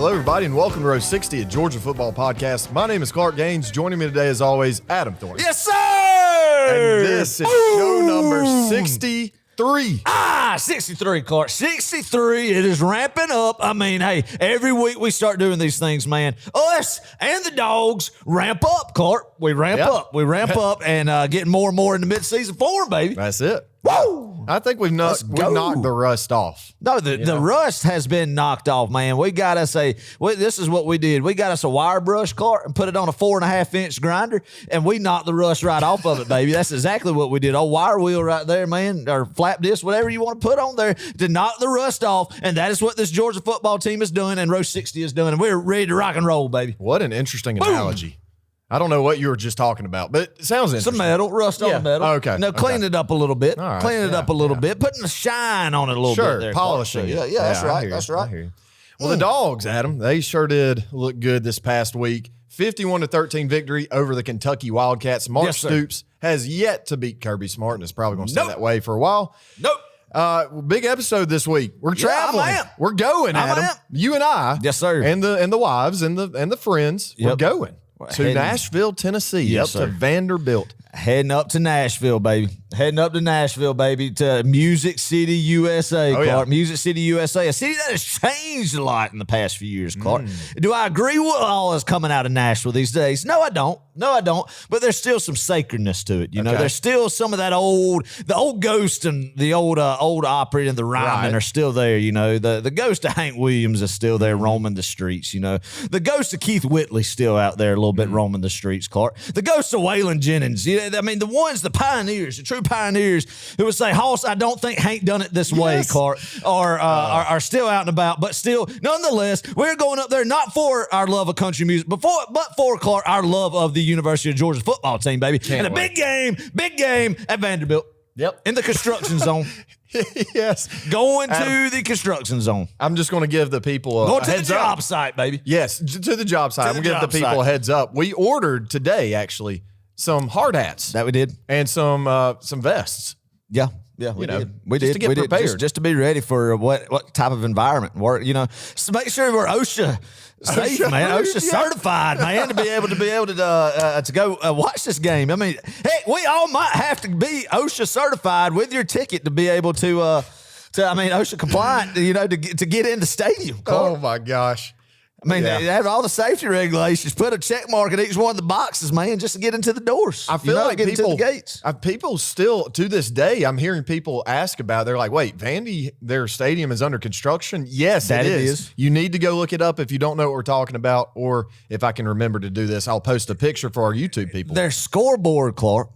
Hello, everybody, and welcome to Row 60, a Georgia football podcast. My name is Clark Gaines. Joining me today, as always, Adam Thorne. Yes, sir! And this is show number 63. 63, Clark. 63. It is ramping up. I mean, hey, every week we start doing these things, man. Us and the Dawgs ramp up, Clark. We ramp up. We ramp up and getting more and more in the mid-season form, baby. That's it. Woo! I think we've knocked the rust off. No, the rust has been knocked off, man. We got us this is what we did. We got us a wire brush, Clark, and put it on a 4.5-inch grinder, and we knocked the rust right off of it, baby. That's exactly what we did. Old wire wheel right there, man, or flap disc, whatever you want to put on there to knock the rust off, and that is what this Georgia football team is doing, and Row 60 is doing, and we're ready to rock and roll, baby. What an interesting analogy. I don't know what you were just talking about, but it sounds interesting. Some metal, rust on the metal. Okay. Now, clean it up a little bit. All right. Clean it up a little bit. Putting the shine on it a little bit there. Polishing it. Yeah, that's right. That's right. Well, the Dawgs, Adam, they sure did look good this past week. 51-13 victory over the Kentucky Wildcats. Mark Stoops has yet to beat Kirby Smart, and it's probably going to stay that way for a while. Big episode this week. We're traveling. We're going, Adam. You and I. Yes, sir. And the wives and the friends. We're going to Nashville, Tennessee, up to Vanderbilt. Heading up to Nashville, baby. To Music City, USA, Clark. Music City, USA. A city that has changed a lot in the past few years, Clark. Do I agree with all that's coming out of Nashville these days? No, I don't. But there's still some sacredness to it. You know, there's still some of that the old ghost and the old opera and the rhyming are still there. You know, the ghost of Hank Williams is still there roaming the streets. You know, the ghost of Keith Whitley's still out there a little bit roaming the streets, Clark. The ghost of Waylon Jennings. You know, I mean, the pioneers, the true pioneers who would say, Hoss, I don't think Hank done it this way, Clark, are still out and about. But still, nonetheless, we're going up there not for our love of country music, but for Clark, our love of the University of Georgia football team, baby. And a big game at Vanderbilt. Yep. In the construction zone. Yes. Going to the construction zone. I'm just going to give the people a heads up. Job site, baby. Yes, to the job site. I'm going to give the people a heads up. We ordered today, actually, some hard hats. That we did. And some vests. Yeah, we did. We just did. to get prepared. Just to be ready for what type of environment. You know, so make sure we're OSHA safe, man. OSHA certified, man, to be able to go watch this game. I mean, heck, we all might have to be OSHA certified with your ticket to be able to OSHA compliant, you know, to get in the stadium. Oh my gosh. I mean, they have all the safety regulations. Put a check mark in each one of the boxes, man, just to get into the doors. I feel like get into the gates. People still, to this day, I'm hearing people ask about it. They're like, wait, Vandy, their stadium is under construction? Yes, it is. You need to go look it up if you don't know what we're talking about, or if I can remember to do this, I'll post a picture for our YouTube people. Their scoreboard, Clark,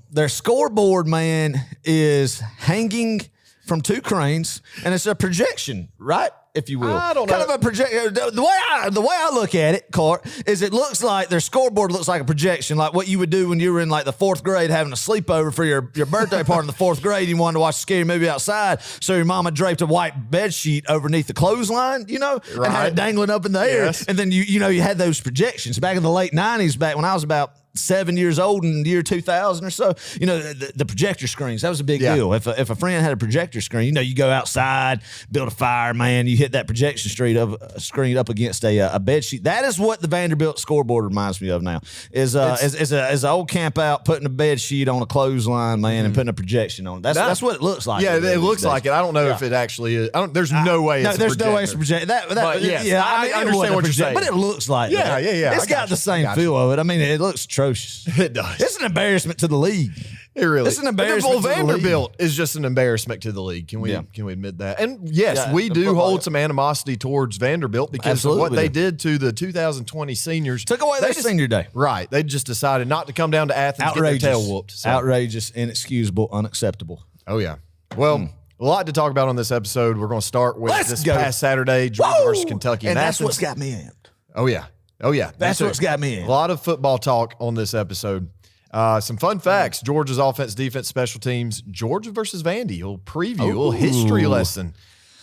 man, is hanging from two cranes, and it's a projection, right? If you will. I don't know. Kind of a projection. The way I look at it, Clark, is it looks like their scoreboard looks like a projection, like what you would do when you were in like the 4th grade having a sleepover for your birthday party in the 4th grade. And you wanted to watch a scary movie outside, so your mama draped a white bed sheet underneath the clothesline, you know, and had it dangling up in the air. Yes. And then you had those projections back in the late 90s, back when I was about 7 years old in the year 2000 or so, you know, the projector screens, that was a big deal. If a friend had a projector screen, you know, you go outside, build a fire, man, you hit that projection screen up against a bed sheet. That is what the Vanderbilt scoreboard reminds me of now, is an old camp out putting a bed sheet on a clothesline, man, and putting a projection on it. That's what it looks like. Yeah, it looks like it. I don't know if it actually is. There's no way it's a projector. No way it's a projector. I understand what you're saying. But it looks like that. Yeah. It's got the same feel of it. I mean, it looks atrocious. It does. It's an embarrassment to the league. It really is. It's an embarrassment. Vanderbilt is just an embarrassment to the league. Can we admit that? And yes, we do hold some animosity towards Vanderbilt because of what they did to the 2020 seniors. Took away their senior day. Right. They just decided not to come down to Athens and get their tail whooped. So. Outrageous, inexcusable, unacceptable. Oh, yeah. Well, a lot to talk about on this episode. We're going to start with past Saturday, Georgia versus Kentucky. And that's what's got me amped. Oh, yeah. That's what's got me in. A lot of football talk on this episode. Some fun facts. Georgia's offense, defense, special teams. Georgia versus Vandy. A little preview, a little history lesson.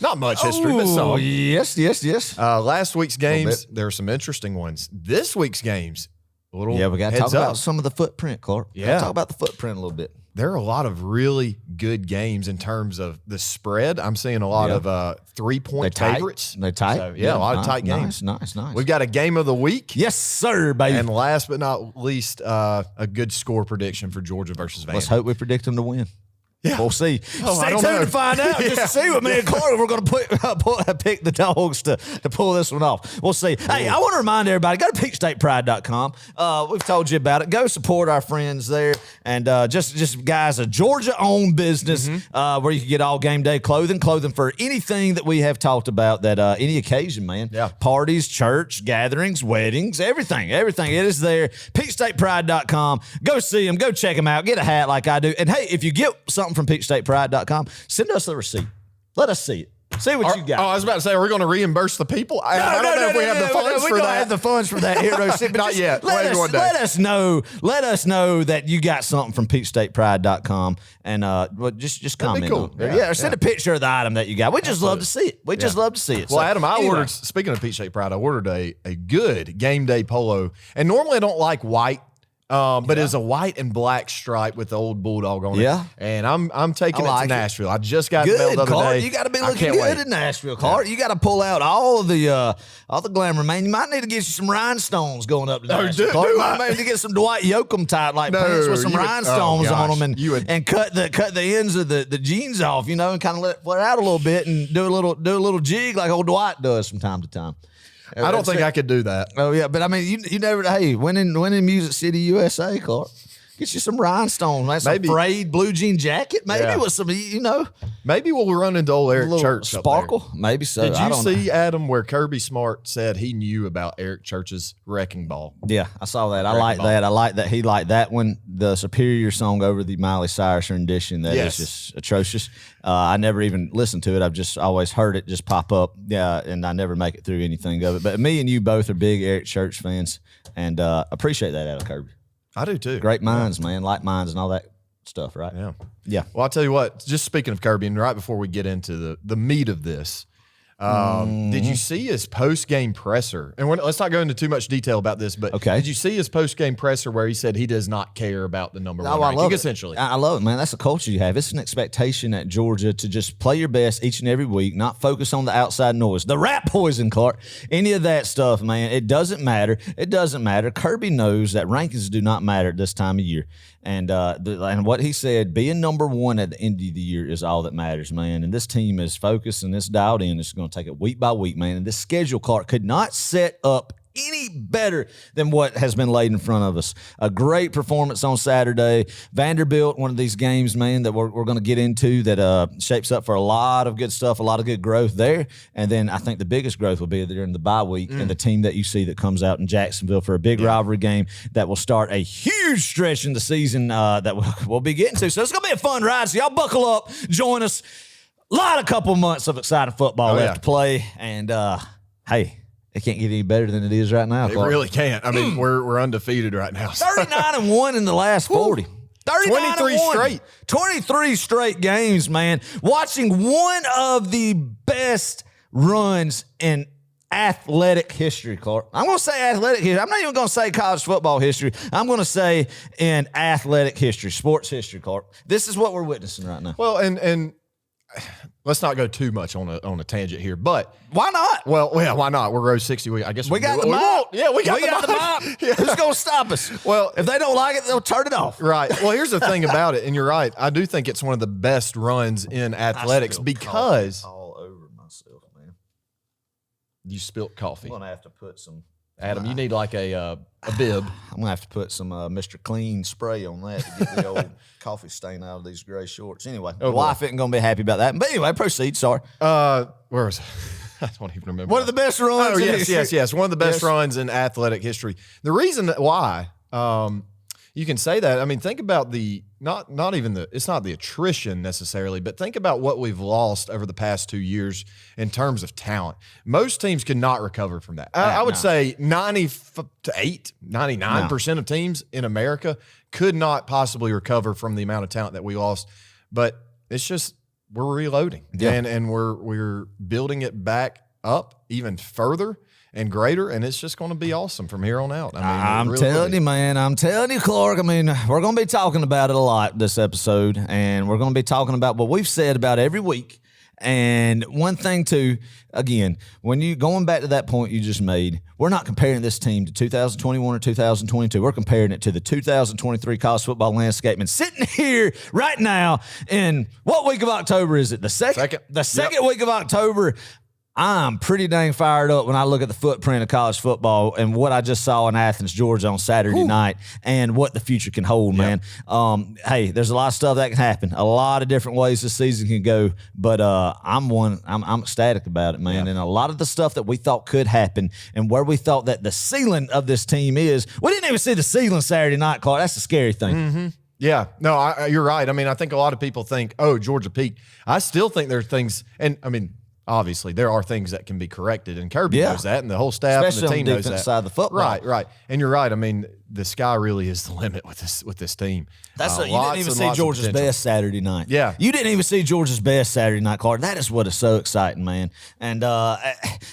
Not much history, but some. Yes. Last week's games, there are some interesting ones. This week's games, we got to talk about some of the footprint, Clark. Yeah. Talk about the footprint a little bit. there are a lot of really good games in terms of the spread. I'm seeing a lot of 3-point favorites. They're tight. So, a lot of tight games. Nice. We've got a game of the week. Yes, sir, baby. And last but not least, a good score prediction for Georgia versus Vandy. Let's hope we predict them to win. Yeah. We'll see. Oh, Stay tuned to find out. Just to see what me and Clark, we're going to pick the Dogs to pull this one off. We'll see. Hey, I want to remind everybody, go to peachstatepride.com. We've told you about it. Go support our friends there. And just guys, a Georgia-owned business where you can get all game day clothing for anything that we have talked about, that any occasion, man. Yeah. Parties, church, gatherings, weddings, everything. It is there. peachstatepride.com. Go see them. Go check them out. Get a hat like I do. And, hey, if you get something from peachstatepride.com, send us the receipt. Let us see it. See what you got. Oh, I was about to say, are we going to reimburse the people? I don't know if we have the funds for that. We don't have the funds for that here, Rose. Not yet. Let us know that you got something from peachstatepride.com, and just comment. Cool. Yeah, or send a picture of the item that you got. We just love to see it. We just love to see it. Well, so, Adam, I ordered, speaking of Peach State Pride, I ordered a good game day polo. And normally I don't like white. But it's a white and black stripe with the old Bulldog on it. Yeah. And I'm taking it to Nashville. I just got good, mailed the other Clark. day. You got to be looking good in Nashville, Clark. You got to pull out all the glamour, man. You might need to get you some rhinestones going up to Nashville, Clark. You might need to get some Dwight Yoakam type pants with some rhinestones on them, and cut the ends of the jeans off, and kind of let it flare out a little bit, and do a little jig like old Dwight does from time to time. I don't think I could do that. Oh, yeah. But, I mean, you never, hey, when in Music City, USA, Clark, get you some rhinestones, man. Some frayed blue jean jacket, maybe with some, Maybe we'll run into old Eric Church. Sparkle, maybe so. Did you see, Adam, where Kirby Smart said he knew about Eric Church's Wrecking Ball? Yeah, I saw that. I like that. I like that he liked that one, the Superior song over the Miley Cyrus rendition. That is just atrocious. I never even listened to it. I've just always heard it just pop up. Yeah, and I never make it through anything of it. But me and you both are big Eric Church fans, and appreciate that out of Kirby. I do too. Great minds, man. Like minds and all that stuff, right? Yeah. Well, I'll tell you what, just speaking of Kirby, and right before we get into the meat of this, did you see his post-game presser? And let's not go into too much detail about this, but did you see his post-game presser where he said he does not care about the number one ranking, essentially? I love it, man. That's a culture you have. It's an expectation at Georgia to just play your best each and every week, not focus on the outside noise. The rat poison, Clark. Any of that stuff, man, it doesn't matter. It doesn't matter. Kirby knows that rankings do not matter at this time of year. And what he said, being number one at the end of the year is all that matters, man. And this team is focused and it's dialed in. It's going to take it week by week, man. And this schedule, Clark, could not set up any better than what has been laid in front of us. A great performance on Saturday. Vanderbilt, one of these games, man, that we're going to get into that shapes up for a lot of good stuff, a lot of good growth there. And then I think the biggest growth will be during the bye week and the team that you see that comes out in Jacksonville for a big rivalry game that will start a huge stretch in the season that we'll be getting to. So it's going to be a fun ride. So y'all buckle up, join us. A couple months of exciting football left to play. And, hey, it can't get any better than it is right now. It really can't. I mean, we're undefeated right now. 39-1 in the last 40. 23 straight. 23 straight games, man. Watching one of the best runs in athletic history, Clark. I'm going to say athletic history. I'm not even going to say college football history. I'm going to say in athletic history, sports history, Clark. This is what we're witnessing right now. Well, and let's not go too much on a tangent here, but why not? Well, why not? We're row 60. I guess we got the mop. Yeah, we got the mop. Yeah. Who's going to stop us? Well, if they don't like it, they'll turn it off. Right. Well, here's the thing about it, and you're right. I do think it's one of the best runs in athletics because all over myself, man. You spilt coffee. I'm going to have to put some. Adam, you need like a bib. I'm going to have to put some Mr. Clean spray on that to get the old coffee stain out of these gray shorts. Anyway, my wife isn't going to be happy about that. But anyway, proceed. Sorry. Where was it? I don't even remember. One of the best runs. Oh, yes. One of the best runs in athletic history. The reason why you can say that, I mean, think about not even it's not the attrition necessarily, but think about what we've lost over the past 2 years in terms of talent. Most teams could not recover from that. I would say 99% of teams in America could not possibly recover from the amount of talent that we lost. But it's just we're reloading, and we're building it back up even further. and greater, and it's just going to be awesome from here on out. I mean, I'm really telling you, man. I'm telling you, Clark. I mean, we're going to be talking about it a lot this episode, and we're going to be talking about what we've said about every week. And one thing, too, again, when you going back to that point you just made, we're not comparing this team to 2021 or 2022. We're comparing it to the 2023 college football landscape. And sitting here right now in what week of October is it? The second? The second week of October. I'm pretty dang fired up when I look at the footprint of college football and what I just saw in Athens, Georgia on Saturday night and what the future can hold, man. Hey, there's a lot of stuff that can happen. A lot of different ways this season can go, but I'm ecstatic about it, man. And a lot of the stuff that we thought could happen and where we thought that the ceiling of this team is, we didn't even see the ceiling Saturday night, Clark. That's the scary thing. Mm-hmm. Yeah, no, you're right. I mean, I think a lot of people think, oh, Georgia peaked. I still think there are things, and I mean, obviously, there are things that can be corrected, and Kirby knows that, and the whole staff especially and the team on the knows defense that. side of the football. Right. And you're right. I mean, the sky really is the limit with this team. You didn't even see Georgia's best Saturday night. Yeah. You didn't even see Georgia's best Saturday night, Clark. That is what is so exciting, man. And,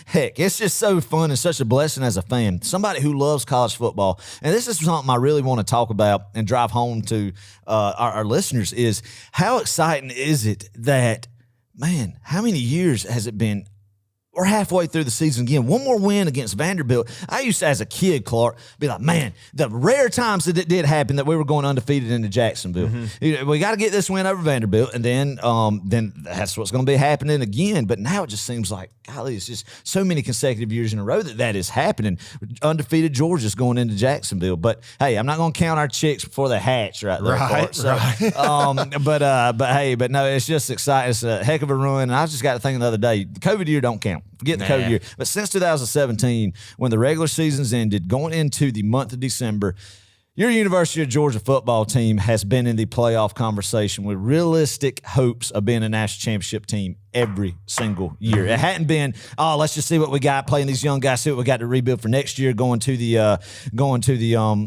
heck, it's just so fun and such a blessing as a fan. Somebody who loves college football. And this is something I really want to talk about and drive home to our listeners is how exciting is it that, man, how many years has it been? We're halfway through the season again. One more win against Vanderbilt. I used to, as a kid, Clark, be like, man, the rare times that it did happen that we were going undefeated into Jacksonville. Mm-hmm. We got to get this win over Vanderbilt, and then that's what's going to be happening again. But now it just seems like, golly, it's just so many consecutive years in a row that is happening. Undefeated Georgia's going into Jacksonville. But, hey, I'm not going to count our chicks before they hatch right there, Clark. So, but no, it's just exciting. It's a heck of a run. And I just got to think the other day, the COVID year don't count. Forget the COVID year. But since 2017, when the regular season's ended, going into the month of December, your University of Georgia football team has been in the playoff conversation with realistic hopes of being a national championship team every single year. It hadn't been, let's just see what we got, playing these young guys, see what we got to rebuild for next year, going to the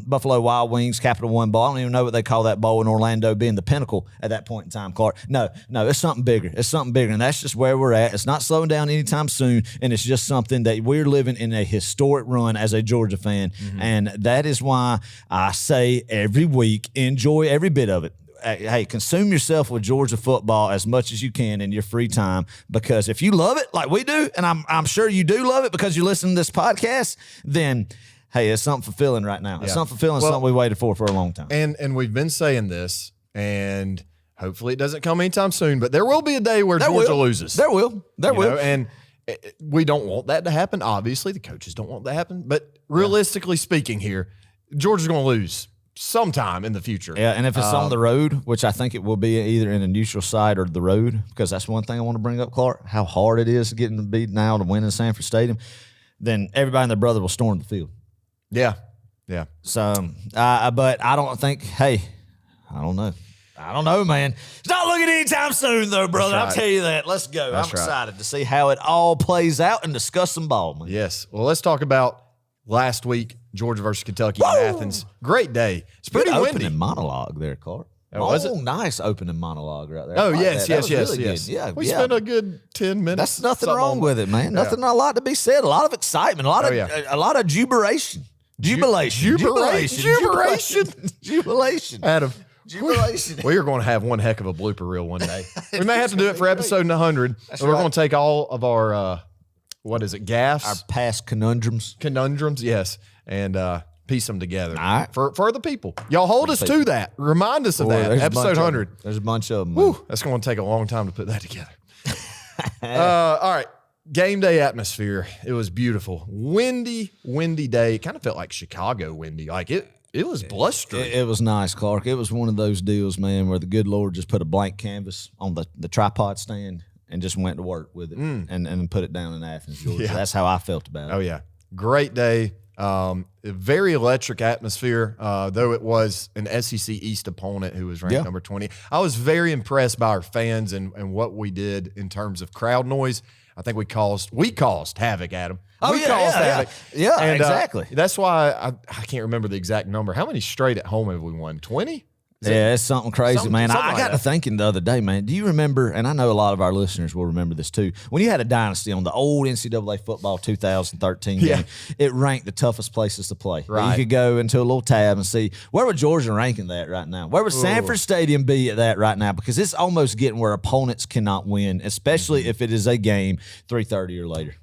Buffalo Wild Wings Capital One Bowl. I don't even know what they call that bowl in Orlando, being the pinnacle at that point in time, Clark. No, it's something bigger. It's something bigger, and that's just where we're at. It's not slowing down anytime soon, and it's just something that we're living in a historic run as a Georgia fan, and that is why I say every week, enjoy every bit of it. Hey, consume yourself with Georgia football as much as you can in your free time, because if you love it like we do, and I'm sure you do love it because you listen to this podcast, then, hey, it's something fulfilling right now. It's something fulfilling, something we waited for a long time. And we've been saying this, and hopefully it doesn't come anytime soon, but there will be a day where Georgia loses. There will. And we don't want that to happen. Obviously, the coaches don't want that to happen. But realistically speaking here, Georgia's going to lose sometime in the future. Yeah, and if it's on the road, which I think it will be either in a neutral site or the road, because that's one thing I want to bring up, Clark, how hard it is getting to beat now to win in Sanford Stadium, then everybody and their brother will storm the field. Yeah. So, but I don't think, I don't know, man. It's not looking anytime soon, though, brother. I'll tell you that. Let's go. I'm excited to see how it all plays out and discuss some ball, man. Yes. Well, let's talk about last week, Georgia versus Kentucky in Athens. Great day. It's pretty windy. Opening monologue there, Clark. Was it? Nice opening monologue right there. Oh, yes. Really yeah, we spent a good 10 minutes. That's nothing wrong with it, man. Nothing, a lot to be said. A lot of excitement. A lot of jubilation. Jubilation. Adam. Jubilation. We are going to have one heck of a blooper reel one day. We may have to do it for episode 100. We're going to take all of our, gaffes? Our past conundrums. Yes. And piece them together. All right. For the people. Y'all hold us to that. Remind us of that. Episode 100. There's a bunch of them. Woo, that's going to take a long time to put that together. All right. Game day atmosphere. It was beautiful. Windy day. It kind of felt like Chicago windy. Like it was blustery. It was nice, Clark. It was one of those deals, man, where the good Lord just put a blank canvas on the tripod stand and just went to work with it and put it down in Athens, Georgia. Yeah. That's how I felt about it. Oh, yeah. Great day. A very electric atmosphere, though it was an SEC East opponent who was ranked number 20. I was very impressed by our fans and what we did in terms of crowd noise. I think we caused havoc, Adam. We caused havoc. Yeah, and, exactly. That's why I can't remember the exact number. How many straight at home have we won? 20? Yeah, it's something crazy, man. I like got to thinking the other day, man. Do you remember, and I know a lot of our listeners will remember this too, when you had a dynasty on the old NCAA football 2013 game, it ranked the toughest places to play. Right. You could go into a little tab and see, where would Georgia rank in that right now? Where would Sanford Stadium be at that right now? Because it's almost getting where opponents cannot win, especially if it is a game 3:30 or later.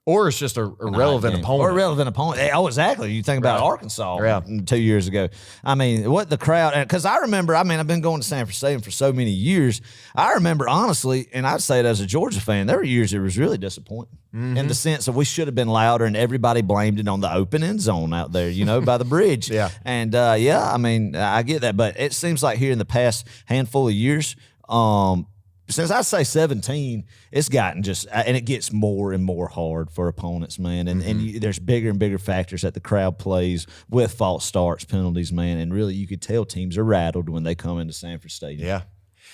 Or it's just a irrelevant opponent. Or a relevant opponent. Oh, exactly. You think about Arkansas 2 years ago. I mean, what the crowd, because I remember, I've been going to Sanford Stadium for so many years. I remember, honestly, and I'd say it as a Georgia fan, there were years it was really disappointing in the sense that we should have been louder and everybody blamed it on the open end zone out there, by the bridge. And, I get that. But it seems like here in the past handful of years, since I'd say 17, it's gotten and it gets more and more hard for opponents, man. And there's bigger and bigger factors that the crowd plays with false starts, penalties, man. And really, you could tell teams are rattled when they come into Sanford Stadium. Yeah,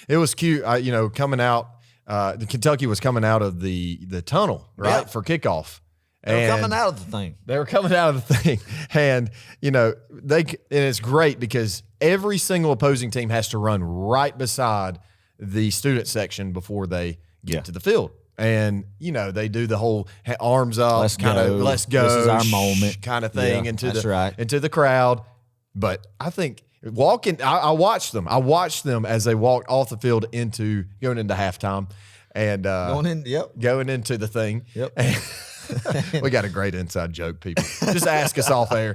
it was cute. Coming out, the Kentucky was coming out of the tunnel, right, for kickoff. They were coming out of the thing. They were coming out of the thing, and it's great because every single opposing team has to run right beside the student section before they get to the field. And, they do the whole arms up, let's go, this is our moment kind of thing into the crowd. But I think I watched them. I watched them as they walked off the field going into halftime and going into the thing. Yep. We got a great inside joke, people. Just ask us off air.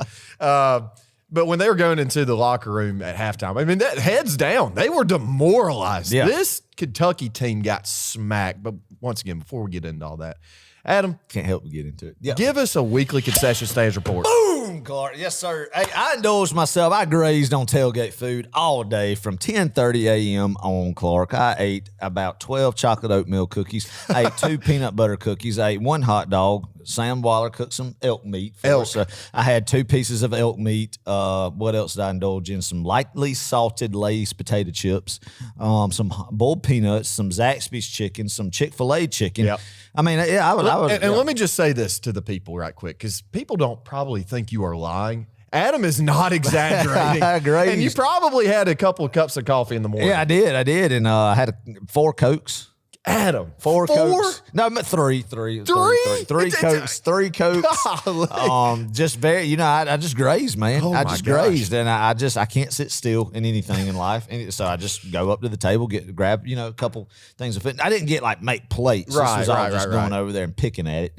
But when they were going into the locker room at halftime, that heads down. They were demoralized. Yeah. This Kentucky team got smacked. But once again, before we get into all that, Adam. Can't help but get into it. Yep. Give us a weekly concession stands report. Boom, Clark. Yes, sir. Hey, I indulged myself. I grazed on tailgate food all day from 10:30 a.m. on, Clark. I ate about 12 chocolate oatmeal cookies. I ate 2 peanut butter cookies. I ate 1 hot dog. Sam Waller cooked some elk meat for us. I had 2 pieces of elk meat. What else did I indulge in? Some lightly salted Lay's potato chips, some boiled peanuts, some Zaxby's chicken, some Chick-fil-A chicken. Yep. Let me just say this to the people right quick, because people don't probably think you are lying. Adam is not exaggerating. I agree. And you probably had a couple of cups of coffee in the morning. Yeah, I did. And I had 4 Cokes. Adam, 4 Cokes. No, 3 Cokes. 3 Cokes. Just very, I just grazed, man. I just grazed, and I can't sit still in anything in life, and so I just go up to the table, grab, a couple things of food. I didn't get make plates. This was all just going over there and picking at it,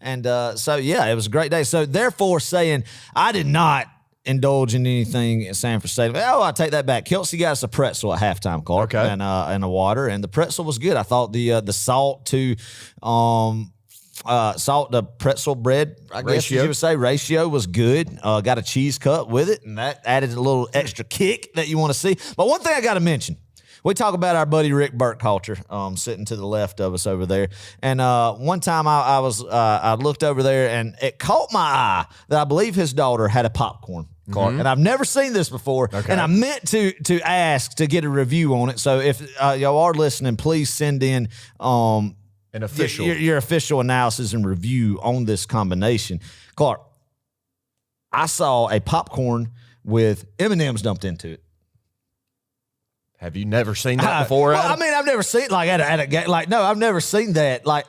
And so it was a great day. So therefore, saying I did not indulge in anything at Sanford Stadium. Oh, I take that back. Kelsey got us a pretzel at halftime, Clark, and a water, and the pretzel was good. I thought the salt to pretzel bread, I guess you would say, ratio was good. Got a cheese cut with it, and that added a little extra kick that you want to see. But one thing I got to mention. We talk about our buddy Rick Burkhalter, sitting to the left of us over there. And one time I looked over there, and it caught my eye that I believe his daughter had a popcorn cart. And I've never seen this before. Okay. And I meant to ask to get a review on it. So if y'all are listening, please send in an official your official analysis and review on this combination. Clark, I saw a popcorn with M&Ms dumped into it. Have you never seen that before? Well, I've never seen at a game. I've never seen that. But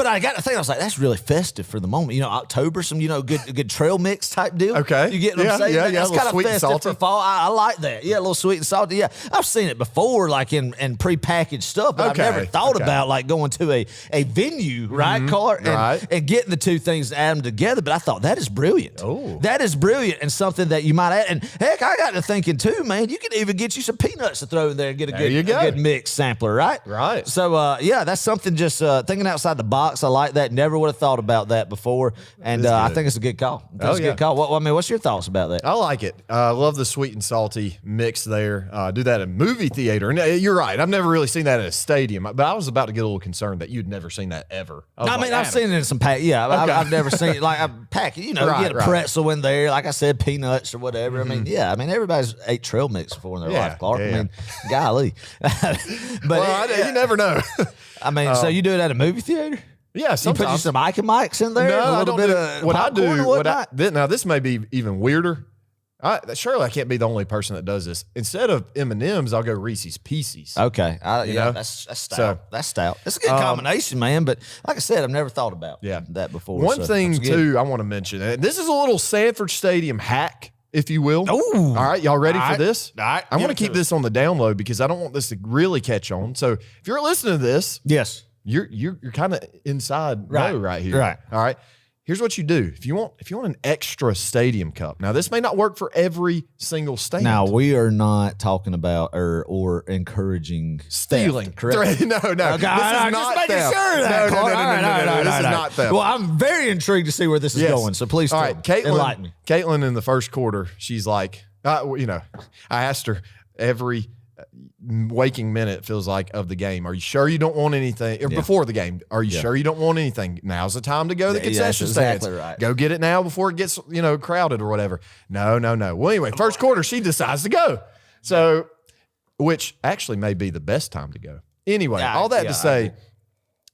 I got to think, I was like, that's really festive for the moment. October, some good trail mix type deal. Okay, you get what I'm saying? Yeah, that's kind of sweet festive and salty. for fall. I like that. Yeah, a little sweet and salty. Yeah, I've seen it before, in prepackaged stuff. But I've never thought about going to a venue, right, Clark, and getting the two things to add them together. But I thought that is brilliant. Oh, that is brilliant, and something that you might add. And heck, I got to thinking too, man. You could even get you some peanuts to throw in there and get a good mix sampler, right? Right. So, that's something just thinking outside the box. I like that. Never would have thought about that before. And I think it's a good call. It's a good call. What's your thoughts about that? I like it. I love the sweet and salty mix there. Do that in movie theater. And you're right. I've never really seen that at a stadium. But I was about to get a little concerned that you'd never seen that ever. I've seen it in some pack. Yeah, okay. I've never seen it a packet. You get a pretzel in there, like I said, peanuts or whatever. Everybody's ate trail mix before in their life, Clark. Golly. You never know. So you do it at a movie theater? Yeah, sometimes. You put some Ike and Mikes in there? No, a little bit of what I do. now, This may be even weirder. Surely I can't be the only person that does this. Instead of M&Ms, I'll go Reese's Pieces. Okay. know? That's stout. So, that's stout. It's a good combination, man. But like I said, I've never thought about that before. One thing, too, I want to mention. And this is a little Sanford Stadium hack, if you will. Ooh. All right. Y'all ready for this? All right. I want to keep this on the download because I don't want this to really catch on. So if you're listening to this, yes, you're kind of inside right here. Right. All right. Here's what you do. If you want an extra stadium cup. Now, this may not work for every single stand. Now, we are not talking about or encouraging stealing. Theft, correct? No. Okay, this is not just making theft. sure of that. No. This is not theft. Well, I'm very intrigued to see where this is going. So please, all right, enlighten me. Caitlin in the first quarter, she's like, I asked her every waking minute feels like of the game. Are you sure you don't want anything? Or before the game, are you sure you don't want anything? Now's the time to go to the concession stands. Exactly right. Go get it now before it gets crowded or whatever. No. Well, anyway, first quarter she decides to go. So, which actually may be the best time to go. Anyway, all that to say,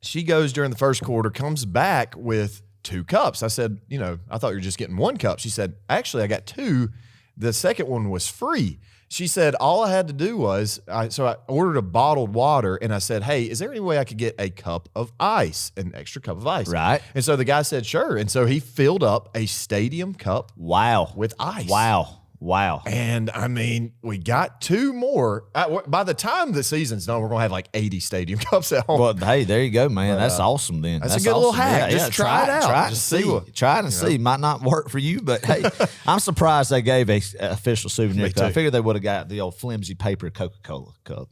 she goes during the first quarter, comes back with 2 cups. I said, I thought you were just getting 1 cup. She said, actually, I got 2. The second one was free. She said, all I had to do was, I ordered a bottled water and I said, hey, is there any way I could get a cup of ice, an extra cup of ice? Right. And so the guy said, sure. And so he filled up a stadium cup with ice. Wow. And I mean, we got 2 more. By the time the season's done, we're going to have like 80 stadium cups at home. Well, hey, there you go, man. That's awesome then. That's a good little hack. Yeah, just try it out. Just see. Try it and see. Might not work for you, but hey, I'm surprised they gave a official souvenir cup. I figured they would have got the old flimsy paper Coca-Cola cup.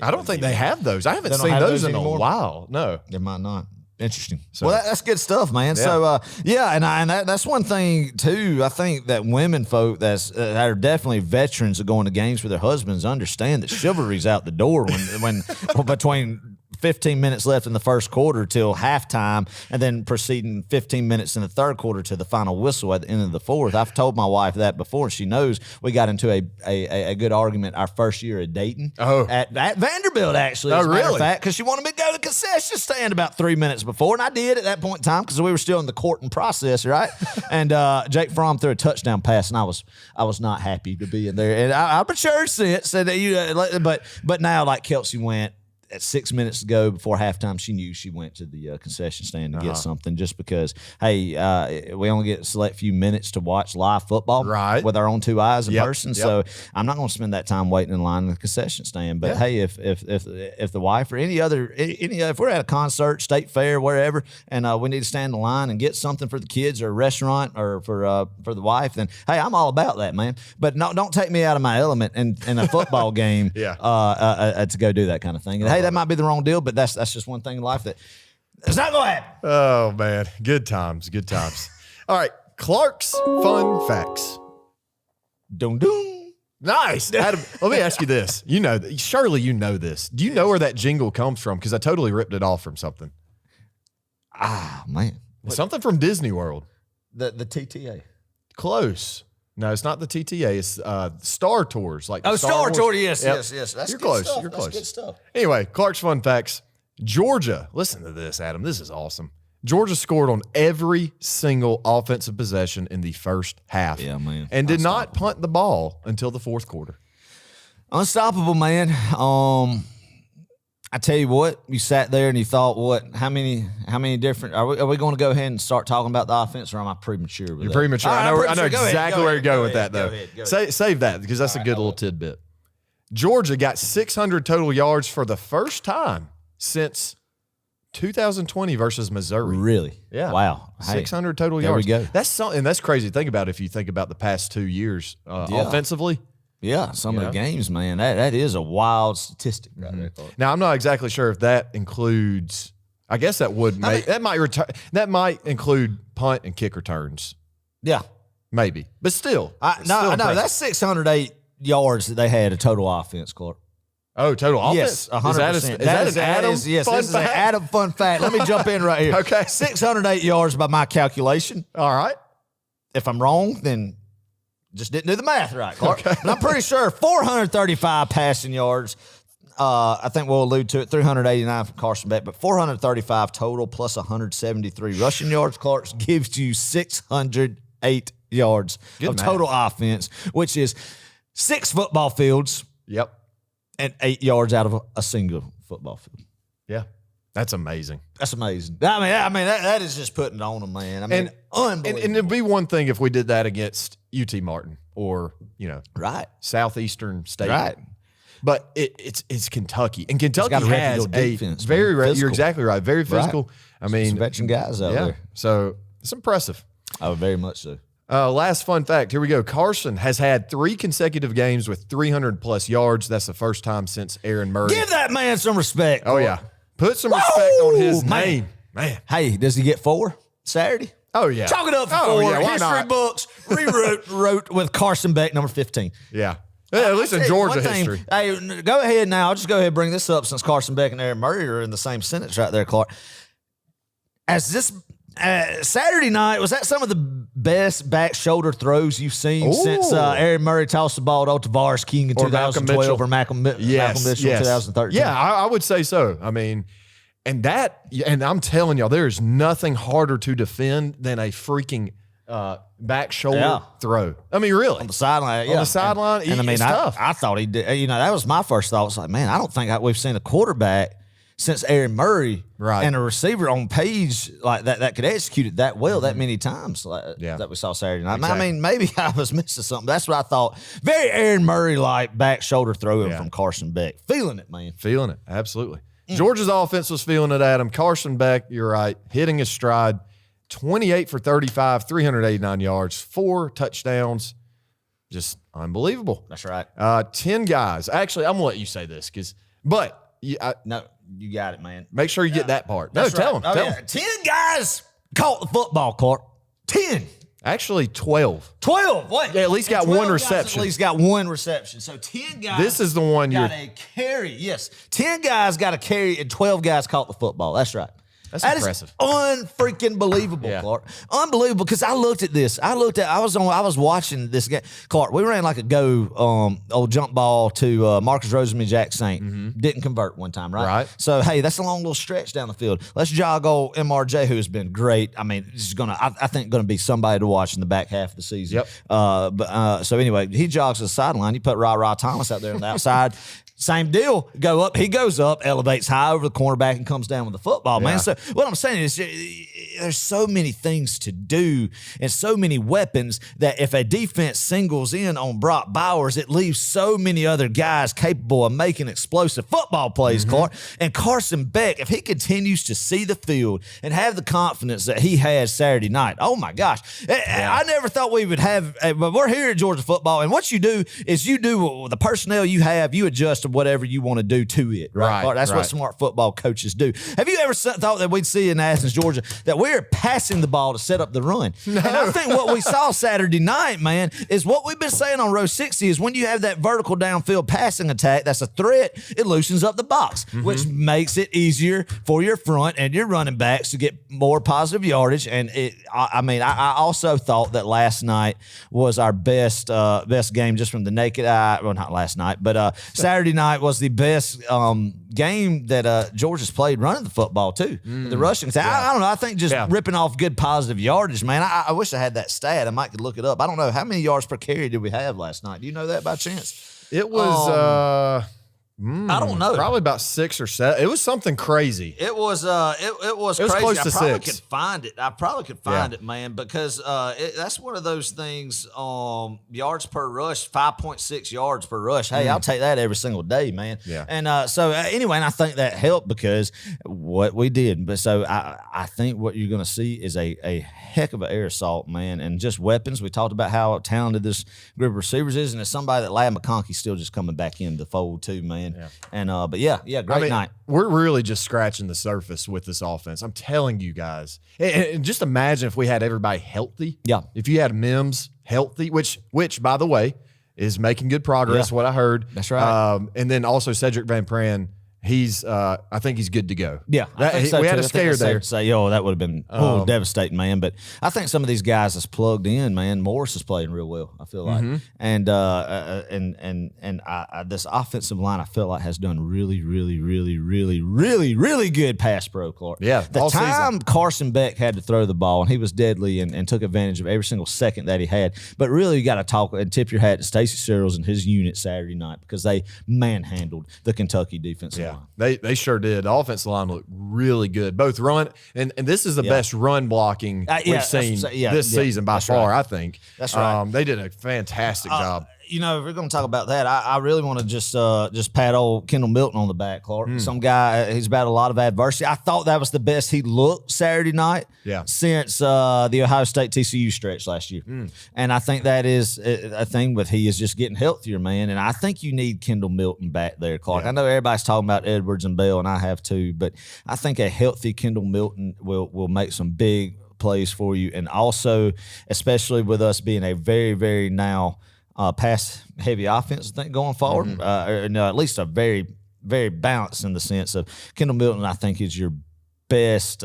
I don't think they have those. I haven't seen those in a while. No. They might not. Interesting. So, well, that's good stuff, man. Yeah. So, and that's one thing too. I think that women folk that are definitely veterans of going to games with their husbands understand that chivalry's out the door when between 15 minutes left in the first quarter till halftime, and then proceeding 15 minutes in the third quarter to the final whistle at the end of the fourth. I've told my wife that before, and she knows we got into a good argument our first year of dating at Vanderbilt, actually. Oh, really? Because she wanted me to go to the concession stand about 3 minutes before, and I did at that point in time because we were still in the courting process, right? And Jake Fromm threw a touchdown pass, and I was not happy to be in there. And I've matured since, but now, like Kelsey went, at 6 minutes to go before halftime, she knew she went to the concession stand to get something just because, hey, we only get a select few minutes to watch live football with our own 2 eyes in person. So I'm not going to spend that time waiting in line in the concession stand. But hey, if the wife or any other, if we're at a concert, state fair, wherever, and we need to stand in line and get something for the kids or a restaurant or for the wife, then hey, I'm all about that, man. But no, don't take me out of my element in a football game to go do that kind of thing. And hey, that might be the wrong deal, but that's just one thing in life that it's not going to happen. Oh, man. Good times. All right. Clark's Fun Facts. Dun dun. Nice. Adam, let me ask you this. Surely you know this. Do you know where that jingle comes from? Because I totally ripped it off from something. Ah, man. Something from Disney World. The TTA. Close. No, it's not the TTA. It's Star Tours. Like Star Tours. Yes. That's You're close. Stuff. You're That's close. Good stuff. Anyway, Clark's Fun Facts. Georgia. Listen to this, Adam. This is awesome. Georgia scored on every single offensive possession in the first half. Yeah, man. And did not punt the ball until the fourth quarter. Unstoppable, man. I tell you what, you sat there and you thought, what? How many different? Are we going to go ahead and start talking about the offense, or am I premature? You're premature. I know exactly where you're going with that, though. Go ahead. Save that because that's a good little tidbit. Georgia got 600 total yards for the first time since 2020 versus Missouri. Really? Yeah. Wow. 600 total yards. There we go. That's something. That's crazy to think about if you think about the past 2 years offensively. Yeah, some of the games, man. That is a wild statistic right there. Now, I'm not exactly sure if that includes. I guess that would make that might include punt and kick returns. Yeah, maybe, but still, no, that's 608 yards that they had a total offense, Clark. Oh, total offense? Yes, 100%. Is that an Adam fun fact? This is an Adam fun fact. Let me jump in right here. Okay, 608 yards by my calculation. All right. If I'm wrong, then just didn't do the math right, Clark. Okay. And I'm pretty sure 435 passing yards. I think we'll allude to it. 389 from Carson Beck, but 435 total plus 173 rushing yards. Clark gives you 608 yards Good of math. total offense, which is 6 football fields Yep. and 8 yards out of a single football field. Yeah. That's amazing. That's amazing. I mean that is just putting it on them, man. I mean, unbelievable. And it'd be one thing if we did that against UT Martin or, right. Southeastern State. Right. But it's Kentucky. And Kentucky got a has reputable defense, very, man. you're exactly right. Very physical. I mean, Some veteran guys out there. So it's impressive. Oh, very much so. Last fun fact. Here we go. Carson has had 3 consecutive games with 300+ yards. That's the first time since Aaron Murray. Give that man some respect. Oh, yeah. Put some respect on his name. Man. Hey, does he get 4 Saturday? Oh, yeah. Chalk it up for 4. Yeah, why History not? books, wrote with Carson Beck, number 15. Yeah. At least in Georgia history. Hey, go ahead now. I'll just go ahead and bring this up since Carson Beck and Aaron Murray are in the same sentence right there, Clark. As this Saturday night, was that some of the best back shoulder throws you've seen since Aaron Murray tossed the ball to Tavares King in 2012 or Malcolm Mitchell in 2013? Yeah, I would say so. I mean, and I'm telling y'all, there's nothing harder to defend than a freaking back shoulder throw. I mean, really. On the sideline. On the sideline, and I mean, it's tough. I thought he did. That was my first thought. It's like, man, I don't think we've seen a quarterback since Aaron Murray and a receiver on page like that could execute it that well that many times that we saw Saturday night. Exactly. I mean, maybe I was missing something. That's what I thought. Very Aaron Murray-like back shoulder throwing from Carson Beck. Feeling it, man. Feeling it, absolutely. Georgia's offense was feeling it, Adam. Carson Beck, you're right, hitting his stride. 28 for 35, 389 yards, 4 touchdowns. Just unbelievable. That's right. 10 guys. Actually, I'm going to let you say this no, you got it, man. Make sure you get that part. That's Tell right. them. Tell them. 10 guys caught the football, Clark. 10. Actually, 12. 12. What? Yeah, at least got one reception. At least got one reception. So 10 guys. This is the one got a carry. Yes. 10 guys got a carry and 12 guys caught the football. That's right. That's impressive. Unfreaking believable, Yeah. Clark. Unbelievable. Because I looked at this. I was watching this game. Clark, we ran like a old jump ball to Marcus Rosamond Jack Saint. Didn't convert one time, right? Right. So hey, that's a long little stretch down the field. Let's jog old MRJ, who has been great. I mean, this is I think gonna be somebody to watch in the back half of the season. Yep. So anyway, he jogs to the sideline. You put Ra Thomas out there on the outside. Same deal. Go up. He goes up, elevates high over the cornerback, and comes down with the football, man. So what I'm saying is there's so many things to do and so many weapons that if a defense singles in on Brock Bowers, it leaves so many other guys capable of making explosive football plays, Clark. And Carson Beck, if he continues to see the field and have the confidence that he has Saturday night, oh, my gosh. I never thought we would have, but we're here at Georgia football, and what you do is you do the personnel you have, you adjust to whatever you want to do to it, right? That's what smart football coaches do. Have you ever thought that we'd see in Athens, Georgia, that we're passing the ball to set up the run? No. And I think what we saw Saturday night, man, is what we've been saying on row 60 is when you have that vertical downfield passing attack, that's a threat, it loosens up the box, which makes it easier for your front and your running backs to get more positive yardage. And I also thought that last night was our best game just from the naked eye. Well, not last night, but Saturday night was the best game that Georgia's played running the football too. The rushing. I don't know. I think just ripping off good positive yardage, man. I wish I had that stat. I might could look it up. I don't know how many yards per carry did we have last night. Do you know that by chance? It was. I don't know. Probably about 6 or 7. It was something crazy. It was crazy. Close to I probably 6. could find it. I probably could find it, man, because that's one of those things. Yards per rush, 5.6 yards per rush. Hey, I'll take that every single day, man. Yeah. And so anyway, and I think that helped because what we did. But so I think what you're going to see is a heck of an air assault, man, and just weapons. We talked about how talented this group of receivers is, and it's somebody that Ladd McConkey's still just coming back into the fold too, man. Yeah. And great night. We're really just scratching the surface with this offense. I'm telling you guys. And just imagine if we had everybody healthy. Yeah. If you had Mims healthy, which by the way is making good progress. What I heard. That's right. And then also Cedric Van Pran I think he's good to go. Yeah, we had a scare there. Say, that would have been devastating, man. But I think some of these guys that's plugged in, man. Morris is playing real well, I feel like, and this offensive line, I feel like, has done really, really, really, really, really, really good pass pro, Clark. Yeah, the time Carson Beck had to throw the ball, and he was deadly and took advantage of every single second that he had. But really, you got to talk and tip your hat to Stacey Searles and his unit Saturday night, because they manhandled the Kentucky defensive line. They sure did. The offensive line looked really good. Both run and this is the best run blocking we've seen this season by far. Right. I think that's right. They did a fantastic job. If we're going to talk about that, I really want to just pat old Kendall Milton on the back, Clark. Some guy, he's battled a lot of adversity. I thought that was the best he looked Saturday night since the Ohio State TCU stretch last year. And I think that is a thing with he is just getting healthier, man. And I think you need Kendall Milton back there, Clark. I know everybody's talking about Edwards and Bell, and I have too, but I think a healthy Kendall Milton will make some big plays for you. And also, especially with us being a very, very now pass-heavy offense, I think, going forward. At least a very, very balanced in the sense of Kendall Milton, I think, is your best